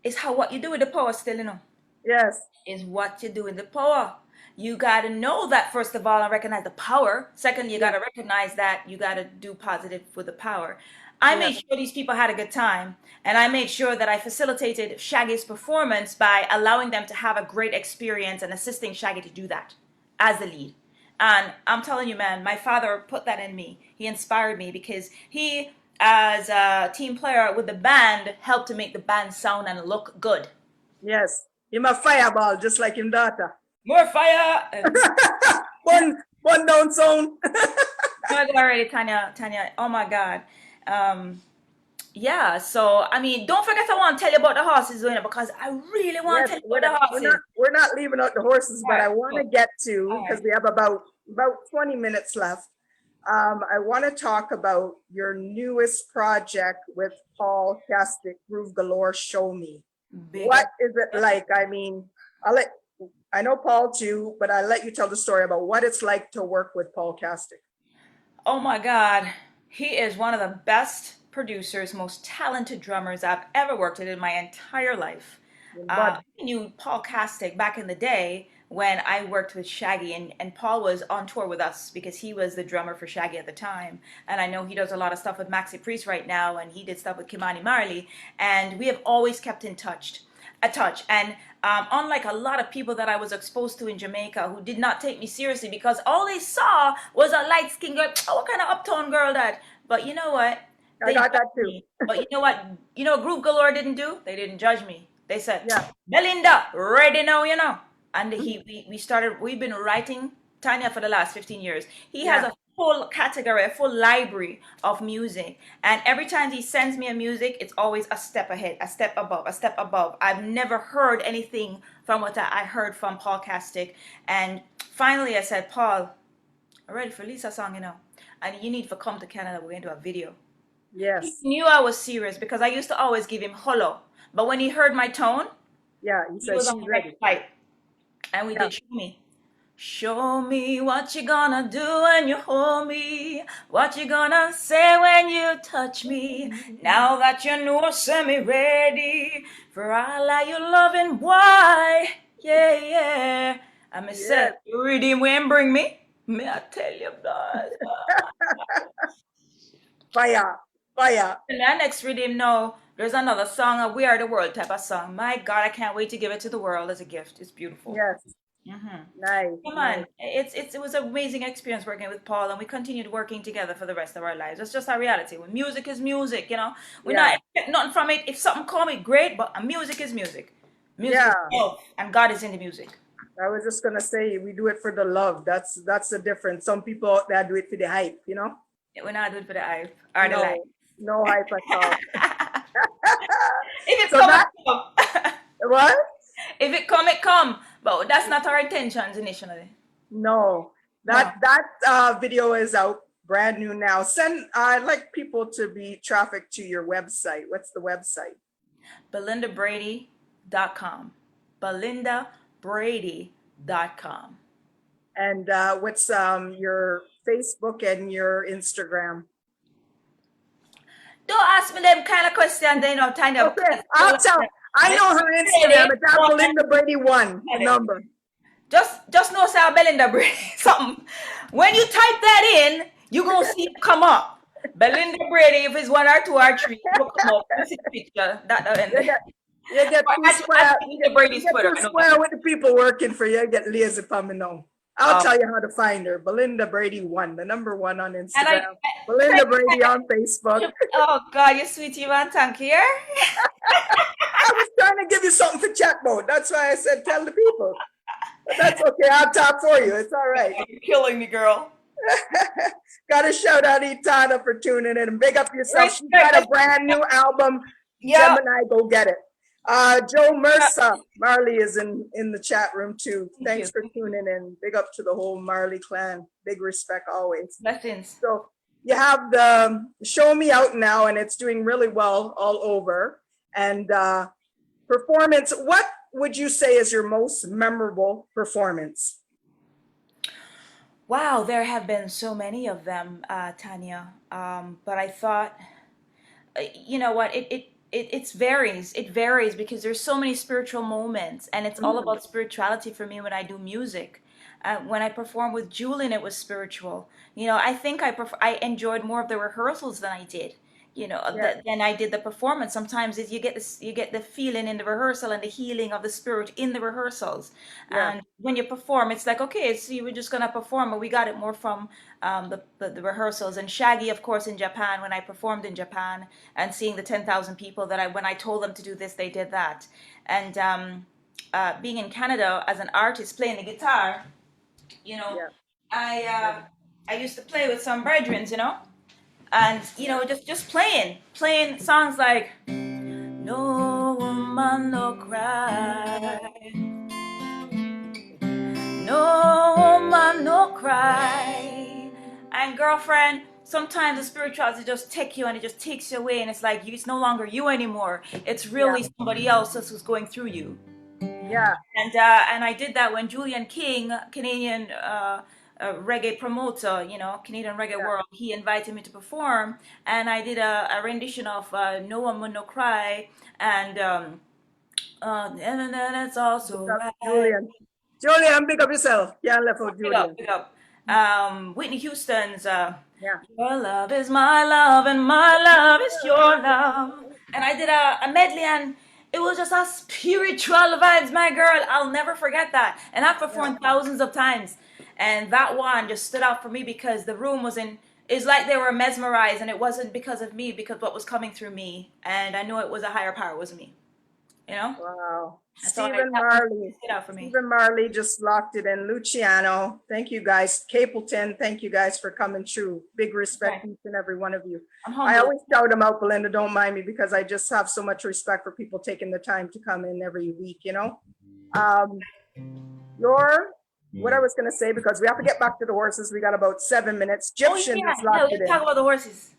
is what you do with the power still, Yes. Is what you do with the power. You got to know that, first of all, and recognize the power. Second, you got to recognize that you got to do positive with the power. I Yeah. made sure these people had a good time, and I made sure that I facilitated Shaggy's performance by allowing them to have a great experience and assisting Shaggy to do that as the lead. And I'm telling you, man, my father put that in me. He inspired me because he, as a team player with the band, helped to make the band sound and look good. Yes. Him a fireball, just like him daughter. More fire! And One down zone. oh my God, already, Tanya, Tanya. Oh my God. Um, yeah. So I mean, don't forget I want to tell you about the horses, Zoena, because I really want Yes, to tell you about the horses. we're not leaving out the horses, All but right. I want to Cool. get to, All because right. we have about 20 minutes left. I want to talk about your newest project with Paul Castic, Groove Galore, Show Me. Big What up. is it like? I mean, I know Paul too, but I'll let you tell the story about what it's like to work with Paul Castic. Oh my God. He is one of the best producers, most talented drummers I've ever worked with in my entire life. But I knew Paul Castic back in the day when I worked with Shaggy, and Paul was on tour with us because he was the drummer for Shaggy at the time. And I know he does a lot of stuff with Maxi Priest right now, and he did stuff with Kimani Marley. And we have always kept in touch. A touch. And unlike a lot of people that I was exposed to in Jamaica who did not take me seriously because all they saw was a light skinned girl, oh, what kind of uptown girl that? But you know what? I They got that judged too. me. But you know what? You know what Group Galore didn't do? They didn't judge me. They said, Yeah. Belinda, ready now, you know. And we started, we've been writing Tanya for the last 15 years. He has Yeah. a full category, a full library of music. And every time he sends me a music, it's always a step ahead, a step above, a step above. I've never heard anything from what I heard from Paul Castic. And finally I said, Paul, I'm ready for Lisa song, you know. And you need to come to Canada. We're going to do a video. He Yes. knew I was serious because I used to always give him hello. But when he heard my tone, Yeah. He he said was on she's the next ready. flight. And we Yeah. did Show Me. Show me what you gonna do when you hold me. What you gonna say when you touch me. Now that you know semi ready for all of your loving, why? Yeah, yeah. I me Yes. say, you ready when bring me? May I tell you, guys? Fire. Fire. And the next redeem now, there's another song, a We Are the World type of song. My God, I can't wait to give it to the world as a gift. It's beautiful. Yes. Nice. Come Nice. on, it was an amazing experience working with Paul, and we continued working together for the rest of our lives. It's just our reality. When music is music, you know, we're Yeah. not expect nothing from it. If something come it, great, but music is music. Music is Yeah. love, and God is in the music. I was just gonna say we do it for the love. That's the difference. Some people out there do it for the hype, you know? We're not doing it for the hype or the life. No, no hype at all. If it So come, that it come. what? If it come, it come. But that's not our intentions initially. No. No. That video is out brand new now. I'd like people to be trafficked to your website. What's the website? BelindaBrady.com. BelindaBrady.com. And what's your Facebook and your Instagram? Don't ask me them kind of questions, they know, Tanya. Okay, I'll tell. I know her Instagram. It's at Belinda Brady 1, the number. Just know, say Belinda Brady something. When you type that in, you gonna see it come up. Belinda Brady, if it's 1 or 2 or 3, it will come up. You see the picture. You get too square. Belinda Brady's You get Twitter. too I know square that. with the people working for you. You get lazy for me now. I'll tell you how to find her. Belinda Brady 1, the number 1 on And Instagram. Belinda Brady on Facebook. Oh God, you sweetie man, thank you. I was trying to give you something for chat mode. That's why I said tell the people. But that's okay. I'll talk for you. It's all right. You're killing me, girl. Got to shout out Itana for tuning in and big up yourself. She got a brand new album. Yeah. Gemini, go get it. Joe Mercer, Marley is in the chat room too. Thanks for tuning in. Big up to the whole Marley clan. Big respect always. Blessings. So you have the Show Me out now, and it's doing really well all over. And performance, what would you say is your most memorable performance? Wow, there have been so many of them, Tanya. But I thought, you know what, it varies. It varies because there's so many spiritual moments, and it's all about spirituality for me when I do music. When I performed with Julian, it was spiritual. You know, I think I enjoyed more of the rehearsals than I did. Yeah. then I did the performance. Sometimes you get this, you get the feeling in the rehearsal and the healing of the spirit in the rehearsals. Yeah. And when you perform, it's like, okay, so you were just gonna perform, but we got it more from the rehearsals. And Shaggy, of course, in Japan, when I performed in Japan and seeing the 10,000 people that when I told them to do this, they did that. And being in Canada as an artist playing the guitar, you know, Yeah. I Yeah. I used to play with some brethrens, and just playing songs like no woman no cry, no woman no cry. And girlfriend, sometimes the spirituality just take you and it just takes you away, and it's like it's no longer you anymore, it's Yeah. really somebody else that's who's going through you. Yeah. And I did that when Julian King, Canadian reggae promoter, Canadian reggae Yeah. world, he invited me to perform, and I did a rendition of No One Will No Cry, and and then it's Big also up, right. Julian. Julian, big up yourself. Can't left out Big up, Julian. big up. Whitney Houston's Yeah. Your love is my love and my love is your love. And I did a medley, and it was just a spiritual vibes, my girl. I'll never forget that. And I've Yeah. performed thousands of times. And that one just stood out for me because the room was in, it's like they were mesmerized, and it wasn't because of me, because what was coming through me. And I know it was a higher power, it was me, you know? Wow. And so Stephen that one Marley. stood out for me. Stephen Marley just locked it in. Luciano. Thank you guys. Capleton, thank you guys for coming through. Big respect Okay. to each and every one of you. I'm I humbled. always shout them out, Belinda. Don't mind me because I just have so much respect for people taking the time to come in every week. Um, your what I was gonna say, because we have to get back to the horses. We got about 7 minutes. Oh, Egyptian yeah. just Yeah, locked it let's in. talk about the horses.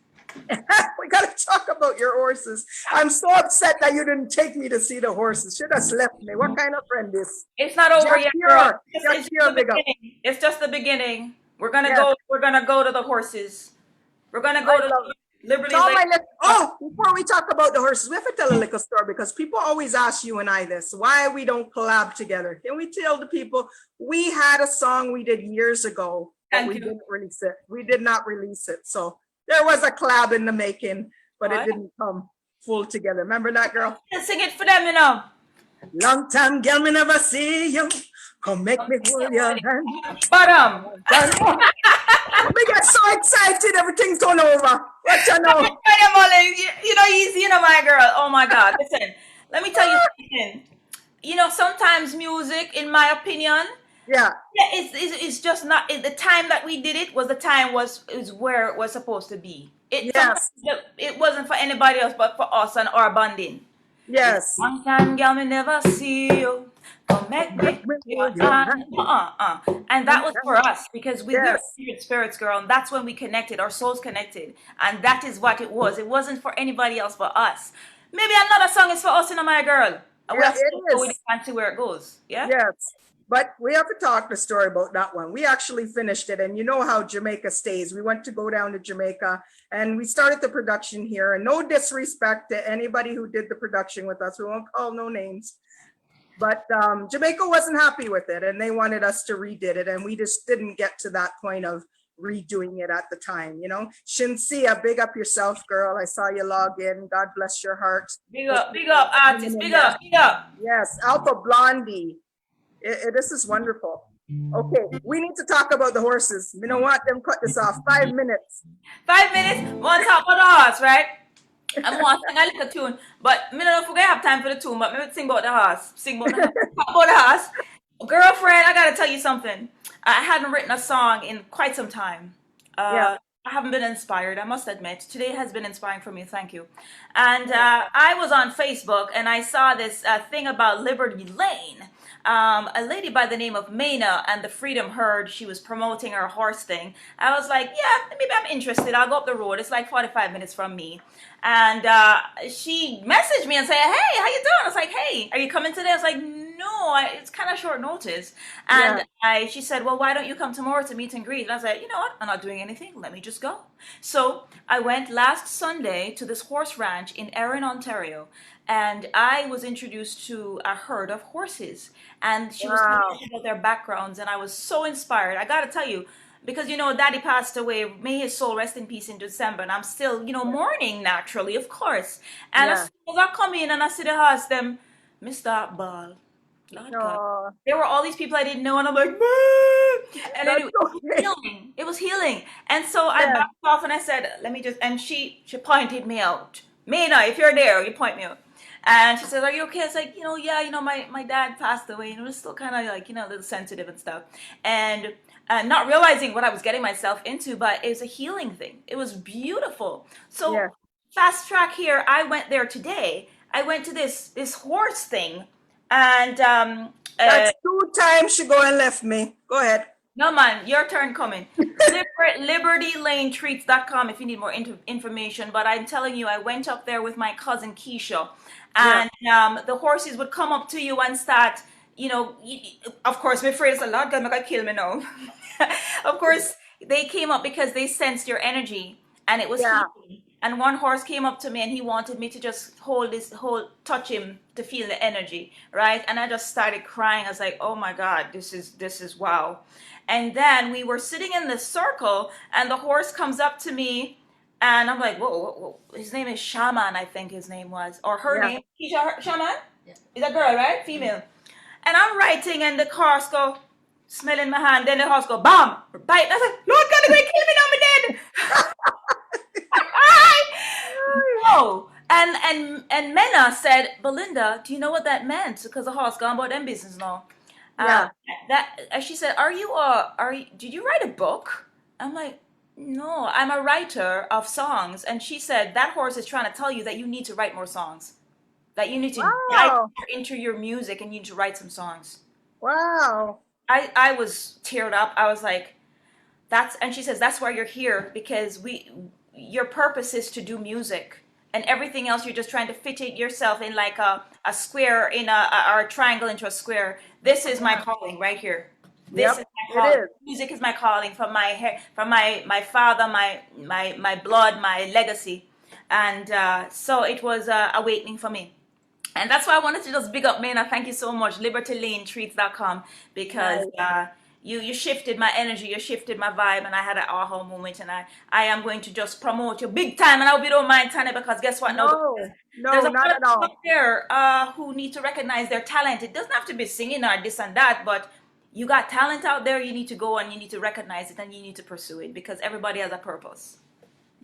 We got to talk about your horses. I'm so upset that you didn't take me to see the horses. Should have left me. What kind of friend is? It's not over yet, girl. Jakir, It's just Jakir, the big up. beginning. It's just the beginning. We're gonna Yes, go. We're gonna go to the horses. We're gonna I go to love. Liberty Tell Lake. my oh, before we talk about the horses, we have to tell a little story because people always ask you and I this: why we don't collab together? Can we tell the people we had a song we did years ago, but Thank we you. didn't release it. We did not release it, so there was a collab in the making, but it What? didn't come full together. Remember that, girl? Sing it for them. Long time, girl, me never see you. Come make me hold your hand. Bottom. We get so excited, everything's gone over. What you know? Tanya Mullings, easy, my girl. Oh my God. Listen, let me tell you something. Sometimes music, in my opinion, Yeah. yeah, it's just not the time that we did it was the time is where it was supposed to be. Sometimes Yes. it wasn't for anybody else but for us and our bonding. It's Yes. long time, girl, me never see you. Come Come make make me me your hold your hand. hand. And that was for us because we were Yes. spirit spirits, girl, and that's when we connected, our souls connected, and that is what it was. It wasn't for anybody else but us. Maybe another song is for us, my girl, and we Yeah, have to it go with it is. and see where it goes. Yeah. Yes. But we have to talk the story about that one. We actually finished it, and you know how Jamaica stays. We went to go down to Jamaica and we started the production here. And no disrespect to anybody who did the production with us. We won't call no names. But Jamaica wasn't happy with it and they wanted us to redid it. And we just didn't get to that point of redoing it at the time. Shinsia, big up yourself, girl. I saw you log in. God bless your heart. Big up, artist, big up, big up. Yes, Alpha Blondie. This is wonderful. Okay, we need to talk about the horses. You know what? Them cut this off. 5 minutes. 5 minutes, one top of the horse, right? I'm going to sing a little tune, but me don't forget I have time for the tune, but maybe sing about the horse. Sing about the horse. Girlfriend, I gotta tell you something. I hadn't written a song in quite some time. Yeah, I haven't been inspired, I must admit. Today has been inspiring for me, thank you. And I was on Facebook and I saw this thing about Liberty Lane. A lady by the name of Maina and the Freedom Herd, she was promoting her horse thing. I was like, yeah, maybe I'm interested. I'll go up the road. It's like 45 minutes from me. And she messaged me and said, hey, how you doing? I was like, hey, are you coming today? I was like, no, it's kind of short notice. yeah. And she said, well, why don't you come tomorrow to meet and greet? And I said, you know what? I'm not doing anything. Let me just go. So I went last Sunday to this horse ranch in Erin, Ontario. And I was introduced to a herd of horses. And she was telling Wow. me about their backgrounds. And I was so inspired. I got to tell you, because daddy passed away, may his soul rest in peace, in December, and I'm still mourning naturally, of course. And as Yeah. soon as I come in and I see the house, them Mr. Ball, Lord God, Oh, there were all these people I didn't know, and I'm like, "Man." And that's anyway, it was okay. healing. It was healing. And so I Yeah. backed off and I said, let me just, and she pointed me out. Mina, if you're there, you point me out. And she said, are you okay? I was like, yeah, my dad passed away, and it was still kind of like, a little sensitive and stuff. And not realizing what I was getting myself into, but it was a healing thing. It was beautiful. So Yeah. fast track here, I went there today. I went to this horse thing, and That's 2 times she go and left me. Go ahead. no man, your turn coming. LibertyLaneTreats.com if you need more information. But I'm telling you, I went up there with my cousin Keisha, Yeah. and the horses would come up to you and start, of course, my phrase a lot, God, gonna kill me now. Of course, they came up because they sensed your energy, and it was Yeah. healing. And one horse came up to me and he wanted me to just touch him to feel the energy, right? And I just started crying. I was like, oh my God, this is wow. And then we were sitting in this circle, and the horse comes up to me, and I'm like, whoa, whoa, whoa. His name is Shaman, I think his name was, or her Yeah. name. Keisha, Shaman? Yeah. Is a girl, right? Female. And I'm writing, and the horse go, smelling my hand. Then the horse go, bam, bite. And I was like, Lord God, they're going to kill me now, I'm dead. No. And Mena said, Belinda, do you know what that meant? Because the horse gone about them business now. Yeah. She said, did you write a book? I'm like, no, I'm a writer of songs. And she said, that horse is trying to tell you that you need to write more songs, that you need to dive Wow. more into your music and you need to write some songs. Wow. I was teared up. I was like, and she says, that's why you're here, because your purpose is to do music, and everything else you're just trying to fit it yourself in, like a square or a triangle into a square. This is my calling right here. This Yep. is my It calling. is. Music is my calling, from my hair, from my father, my blood, my legacy. And so it was awakening for me. And that's why I wanted to just big up Maynard. Thank you so much. LibertyLaneTreats.com, because Nice. you shifted my energy, you shifted my vibe, and I had an aha moment. And I am going to just promote you big time. And I hope you don't mind, Tanya, because guess what? No, No. there's No, a not lot of at people out all. there who need to recognize their talent. It doesn't have to be singing or this and that, but you got talent out there. You need to go and you need to recognize it and you need to pursue it, because everybody has a purpose.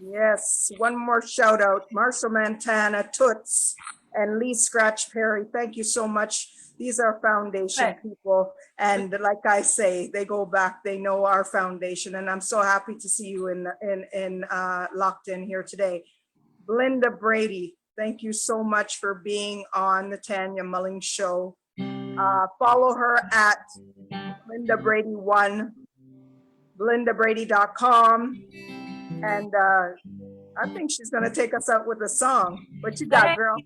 Yes. One more shout out. Marshall Montana, Toots, and Lee Scratch Perry. Thank you so much. These are foundation Right. people. And like I say, they go back, they know our foundation. And I'm so happy to see you in locked in here today. Belinda Brady, thank you so much for being on the Tanya Mullings Show. Follow her at Belinda Brady 1, BelindaBrady.com. And I think she's going to take us out with a song. What you got, girl?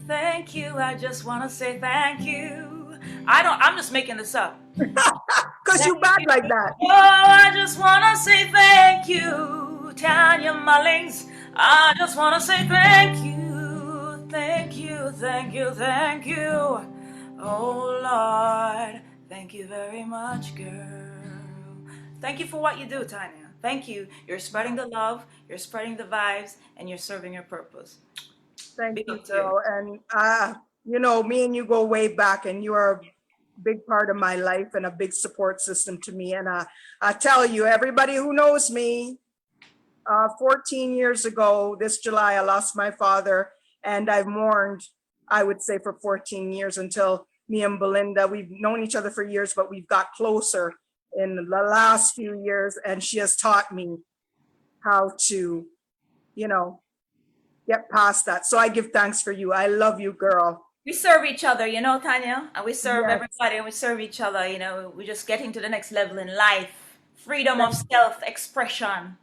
Thank you. I just want to say thank you. I'm just making this up. Because you bad like that. Oh, I just want to say thank you, Tanya Mullings. I just want to say thank you, thank you, thank you, thank you. Oh, Lord, thank you very much, girl. Thank you for what you do, Tanya. Thank you. You're spreading the love, you're spreading the vibes, and you're serving your purpose. Thank Big you, up to you. girl. And me and you go way back, and you are a big part of my life and a big support system to me. And I tell you, everybody who knows me, 14 years ago, this July, I lost my father, and I've mourned, I would say, for 14 years, until me and Belinda, we've known each other for years, but we've got closer in the last few years, and she has taught me how to, get past that. So I give thanks for you. I love you, girl. We serve each other, Tanya, and we serve Yes, everybody, and we serve each other. We're just getting to the next level in life. Freedom of thank, self-expression.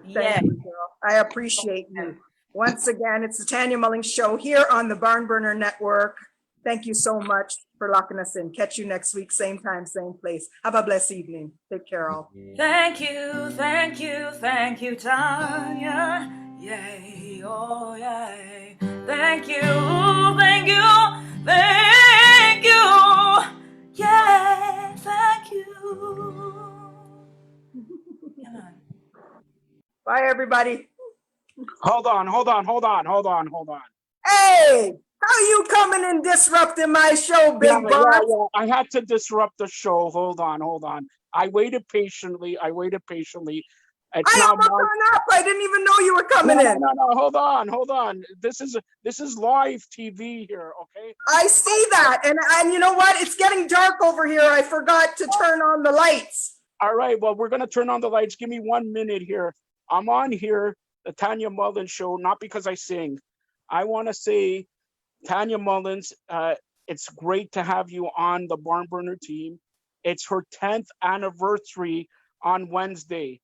thank Yeah. you, girl. I appreciate you. Once again, it's the Tanya Mullings Show here on the BarnBurner Network. Thank you so much for locking us in. Catch you next week, same time, same place. Have a blessed evening. Take care, all. Thank you, thank you, thank you, Tanya. Yay, oh yay. Thank you, thank you, thank you. Yeah, thank you. Yeah, man. Bye, everybody. Hold on. Hey, how you coming and disrupting my show, Yeah, Big Boss? yeah. I had to disrupt the show. Hold on. I waited patiently. It's I now almost my hung up. I didn't even know you were coming in. no. Hold on. This is live TV here, okay? I see that. And you know what? It's getting dark over here. I forgot to turn on the lights. All right, well, we're gonna turn on the lights. Give me 1 minute here. I'm on here, the Tanya Mullings Show, not because I sing. I want to say, Tanya Mullings, it's great to have you on the BarnBurner team. It's her 10th anniversary on Wednesday.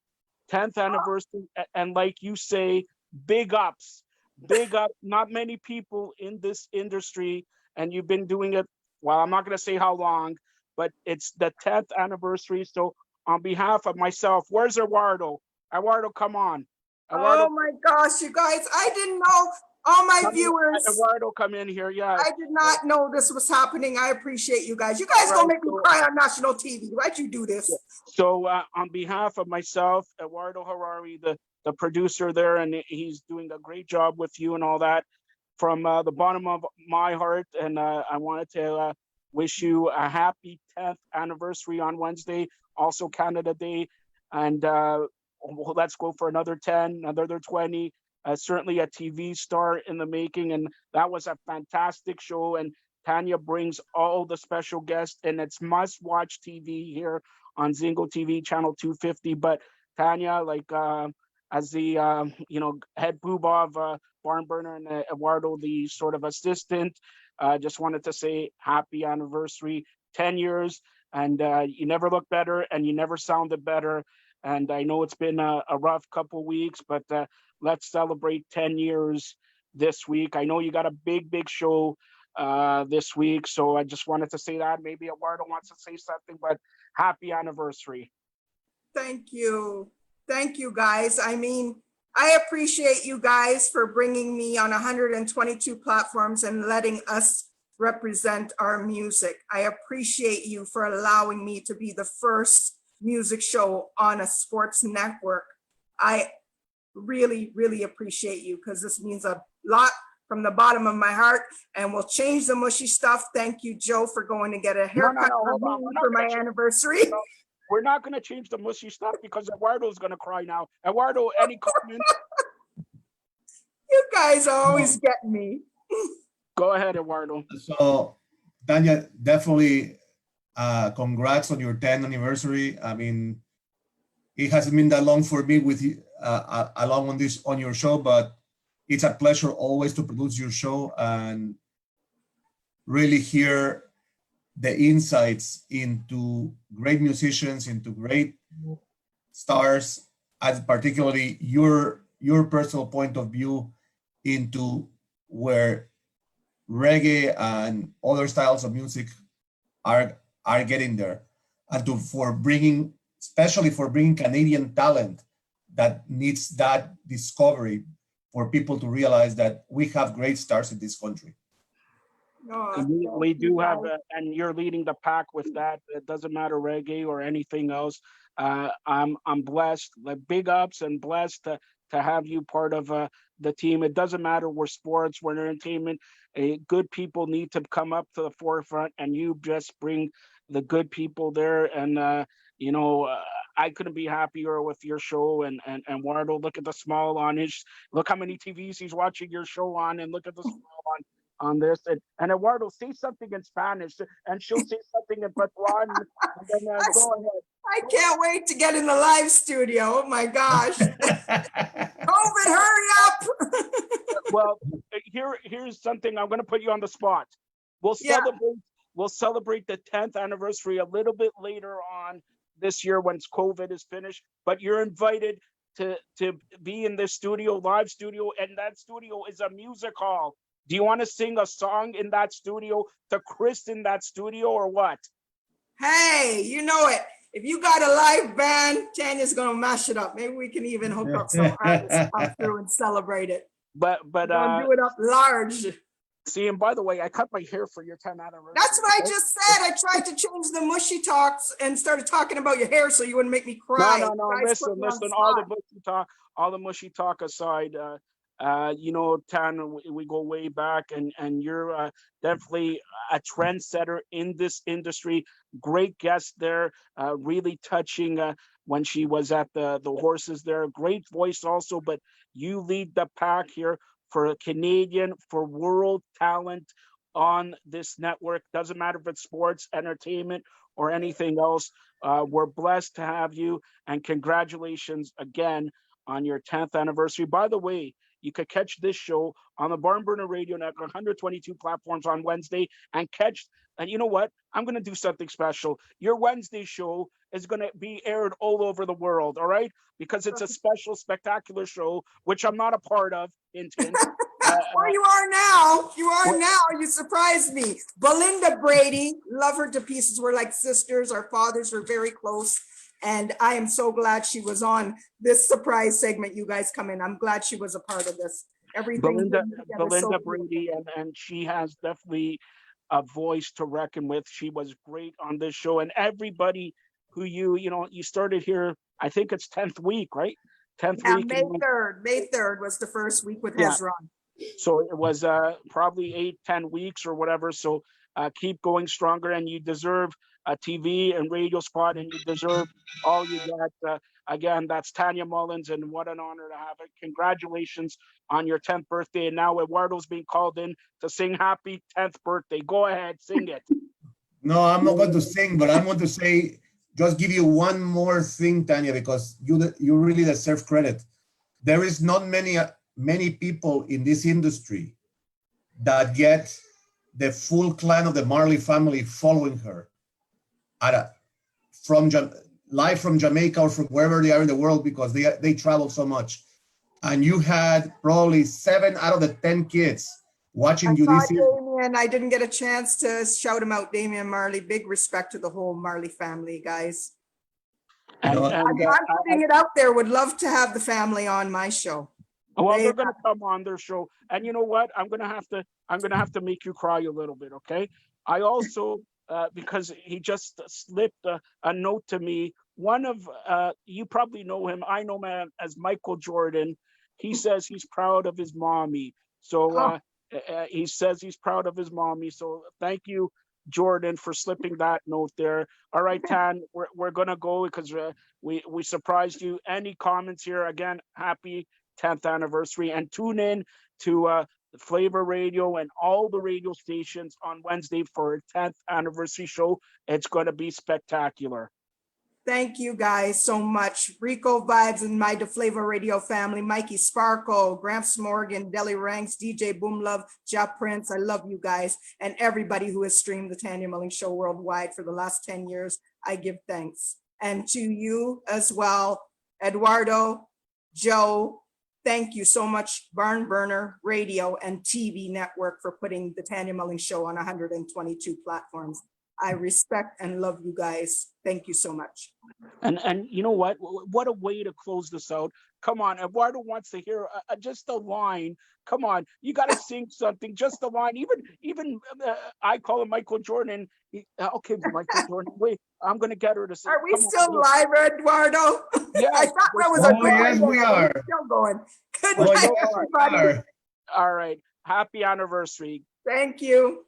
10th anniversary, and like you say, big ups. Big up. Not many people in this industry, and you've been doing it, well, I'm not going to say how long, but it's the 10th anniversary. So on behalf of myself, where's Eduardo? Eduardo, come on. Eduardo, Oh my gosh, you guys, I didn't know. All my come in. viewers, Eduardo, come in here. Yeah. I did not know this was happening. I appreciate you guys. You guys All gonna right, make me so- cry on national TV. Why'd you do this? So on behalf of myself, Eduardo Harari, the producer there, and he's doing a great job with you and all that, from the bottom of my heart, and I wanted to wish you a happy 10th anniversary on Wednesday, also Canada Day, and well, let's go for another 10, another 20. Certainly a TV star in the making, and that was a fantastic show. And Tanya brings all the special guests, and it's must-watch TV here on Zingo TV channel 250. But Tanya, like as the head boob of BarnBurner, and Eduardo, the sort of assistant, just wanted to say happy anniversary, 10 years, and you never look better, and you never sounded better. And I know it's been a rough couple weeks, but let's celebrate 10 years this week. I know you got a big show this week, so I just wanted to say that. Maybe Eduardo wants to say something, but happy anniversary. Thank you. Thank you, guys. I mean, I appreciate you guys for bringing me on 122 platforms and letting us represent our music. I appreciate you for allowing me to be the first music show on a sports network. I really appreciate you, because this means a lot from the bottom of my heart, and we'll change the mushy stuff. Thank you, Joe, for going to get a haircut hold on. for my anniversary. We're not going to change the mushy stuff because Eduardo's going to cry now. Eduardo, any comments? You guys always get me. Go ahead, Eduardo. So, Tanya, definitely congrats on your 10th anniversary. I mean, it hasn't been that long for me with you along on your show, but it's a pleasure always to produce your show and really hear the insights into great musicians, into great stars, as particularly your personal point of view into where reggae and other styles of music are getting there, and especially for bringing Canadian talent that needs that discovery for people to realize that we have great stars in this country. We do have, and you're leading the pack with that. It doesn't matter reggae or anything else. I'm blessed, like big ups, and blessed to have you part of the team. It doesn't matter, we're sports, we're entertainment. Good people need to come up to the forefront, and you just bring the good people there. And I couldn't be happier with your show. And Eduardo, look at the smile on his. Look how many TVs he's watching your show on, and look at the smile on this. And Eduardo, say something in Spanish, and she'll say something in Patois, and then go ahead. I can't wait to get in the live studio. Oh my gosh. COVID, hurry up. Well, here's something. I'm going to put you on the spot. We'll celebrate the 10th anniversary a little bit later on this year once COVID is finished, but you're invited to be in this studio, live studio, and that studio is a music hall. Do you want to sing a song in that studio to christen that studio, or what? Hey, you know it. If you got a live band, Tanya's gonna mash it up. Maybe we can even hook up some artists come through and celebrate it. But do it up large. See, and by the way, I cut my hair for your 10th anniversary. That's what I okay? just said. I tried to change the mushy talks and started talking about your hair so you wouldn't make me cry. No. You guys put Listen, me on the all the mushy talk aside. You know, Tan, we go way back, and you're definitely a trendsetter in this industry. Great guest there, really touching when she was at the horses there. Great voice also, but you lead the pack here for Canadian, for world talent on this network. Doesn't matter if it's sports, entertainment, or anything else. We're blessed to have you, and congratulations again on your 10th anniversary. By the way, you could catch this show on the BarnBurner Radio Network, 122 platforms on Wednesday, and you know what? I'm going to do something special. Your Wednesday show is going to be aired all over the world, all right? Because it's a special, spectacular show, which I'm not a part of, hint, hint. Well, you are now. You are now. You surprised me. Belinda Brady, love her to pieces. We're like sisters. Our fathers were very close. And I am so glad she was on this surprise segment. You guys come in. I'm glad she was a part of this. Everything. Belinda Brady, and she has definitely a voice to reckon with. She was great on this show, and everybody who you started here. I think it's 10th week, right? 10th week. May 3rd. May 3rd was the first week with Hezron. So it was probably 8-10 weeks or whatever. So keep going stronger, and you deserve a TV and radio spot, and you deserve all you got. Again, that's Tanya Mullings, and what an honor to have it. Congratulations on your 10th birthday. And now Eduardo's being called in to sing happy 10th birthday. Go ahead, sing it. No, I'm not going to sing, but I'm going to say, just give you one more thing, Tanya, because you really deserve credit. There is not many people in this industry that get the full clan of the Marley family following her live from Jamaica or from wherever they are in the world, because they travel so much. And you had probably 7 out of the 10 kids watching you this year. Damien, I didn't get a chance to shout him out. Damien Marley, big respect to the whole Marley family, guys. I'm putting it out there. Would love to have the family on my show. Well, they're going to come on their show, and you know what? I'm going to have to make you cry a little bit, okay? I also, because he just slipped a note to me. One of you probably know him. I know him as Michael Jordan. He says he's proud of his mommy. So he says he's proud of his mommy. So thank you, Jordan, for slipping that note there. All right, Tan, we're gonna go because we surprised you. Any comments here? Again, happy 10th anniversary, and tune in to Flavor Radio and all the radio stations on Wednesday for a 10th anniversary show. It's going to be spectacular. Thank you guys so much. Rico Vibes and my DeFlavor Radio family, Mikey Sparkle, Gramps Morgan, Deli Ranks, DJ Boom Love, Ja Prince. I love you guys, and everybody who has streamed the Tanya Mullings Show worldwide for the last 10 years. I give thanks. And to you as well, Eduardo, Joe, thank you so much, BarnBurner Radio and TV Network, for putting the Tanya Mullings Show on 122 platforms. I respect and love you guys. Thank you so much. And you know what? What a way to close this out. Come on, Eduardo wants to hear just a line. Come on, you got to sing something, just a line. Even I call him Michael Jordan. Okay, Michael Jordan. Wait, I'm gonna get her to sing. Are we still live, Eduardo? Yeah. I thought that was a yes, we are. Still going. Good Oh, night, yes, everybody. All right. Happy anniversary. Thank you.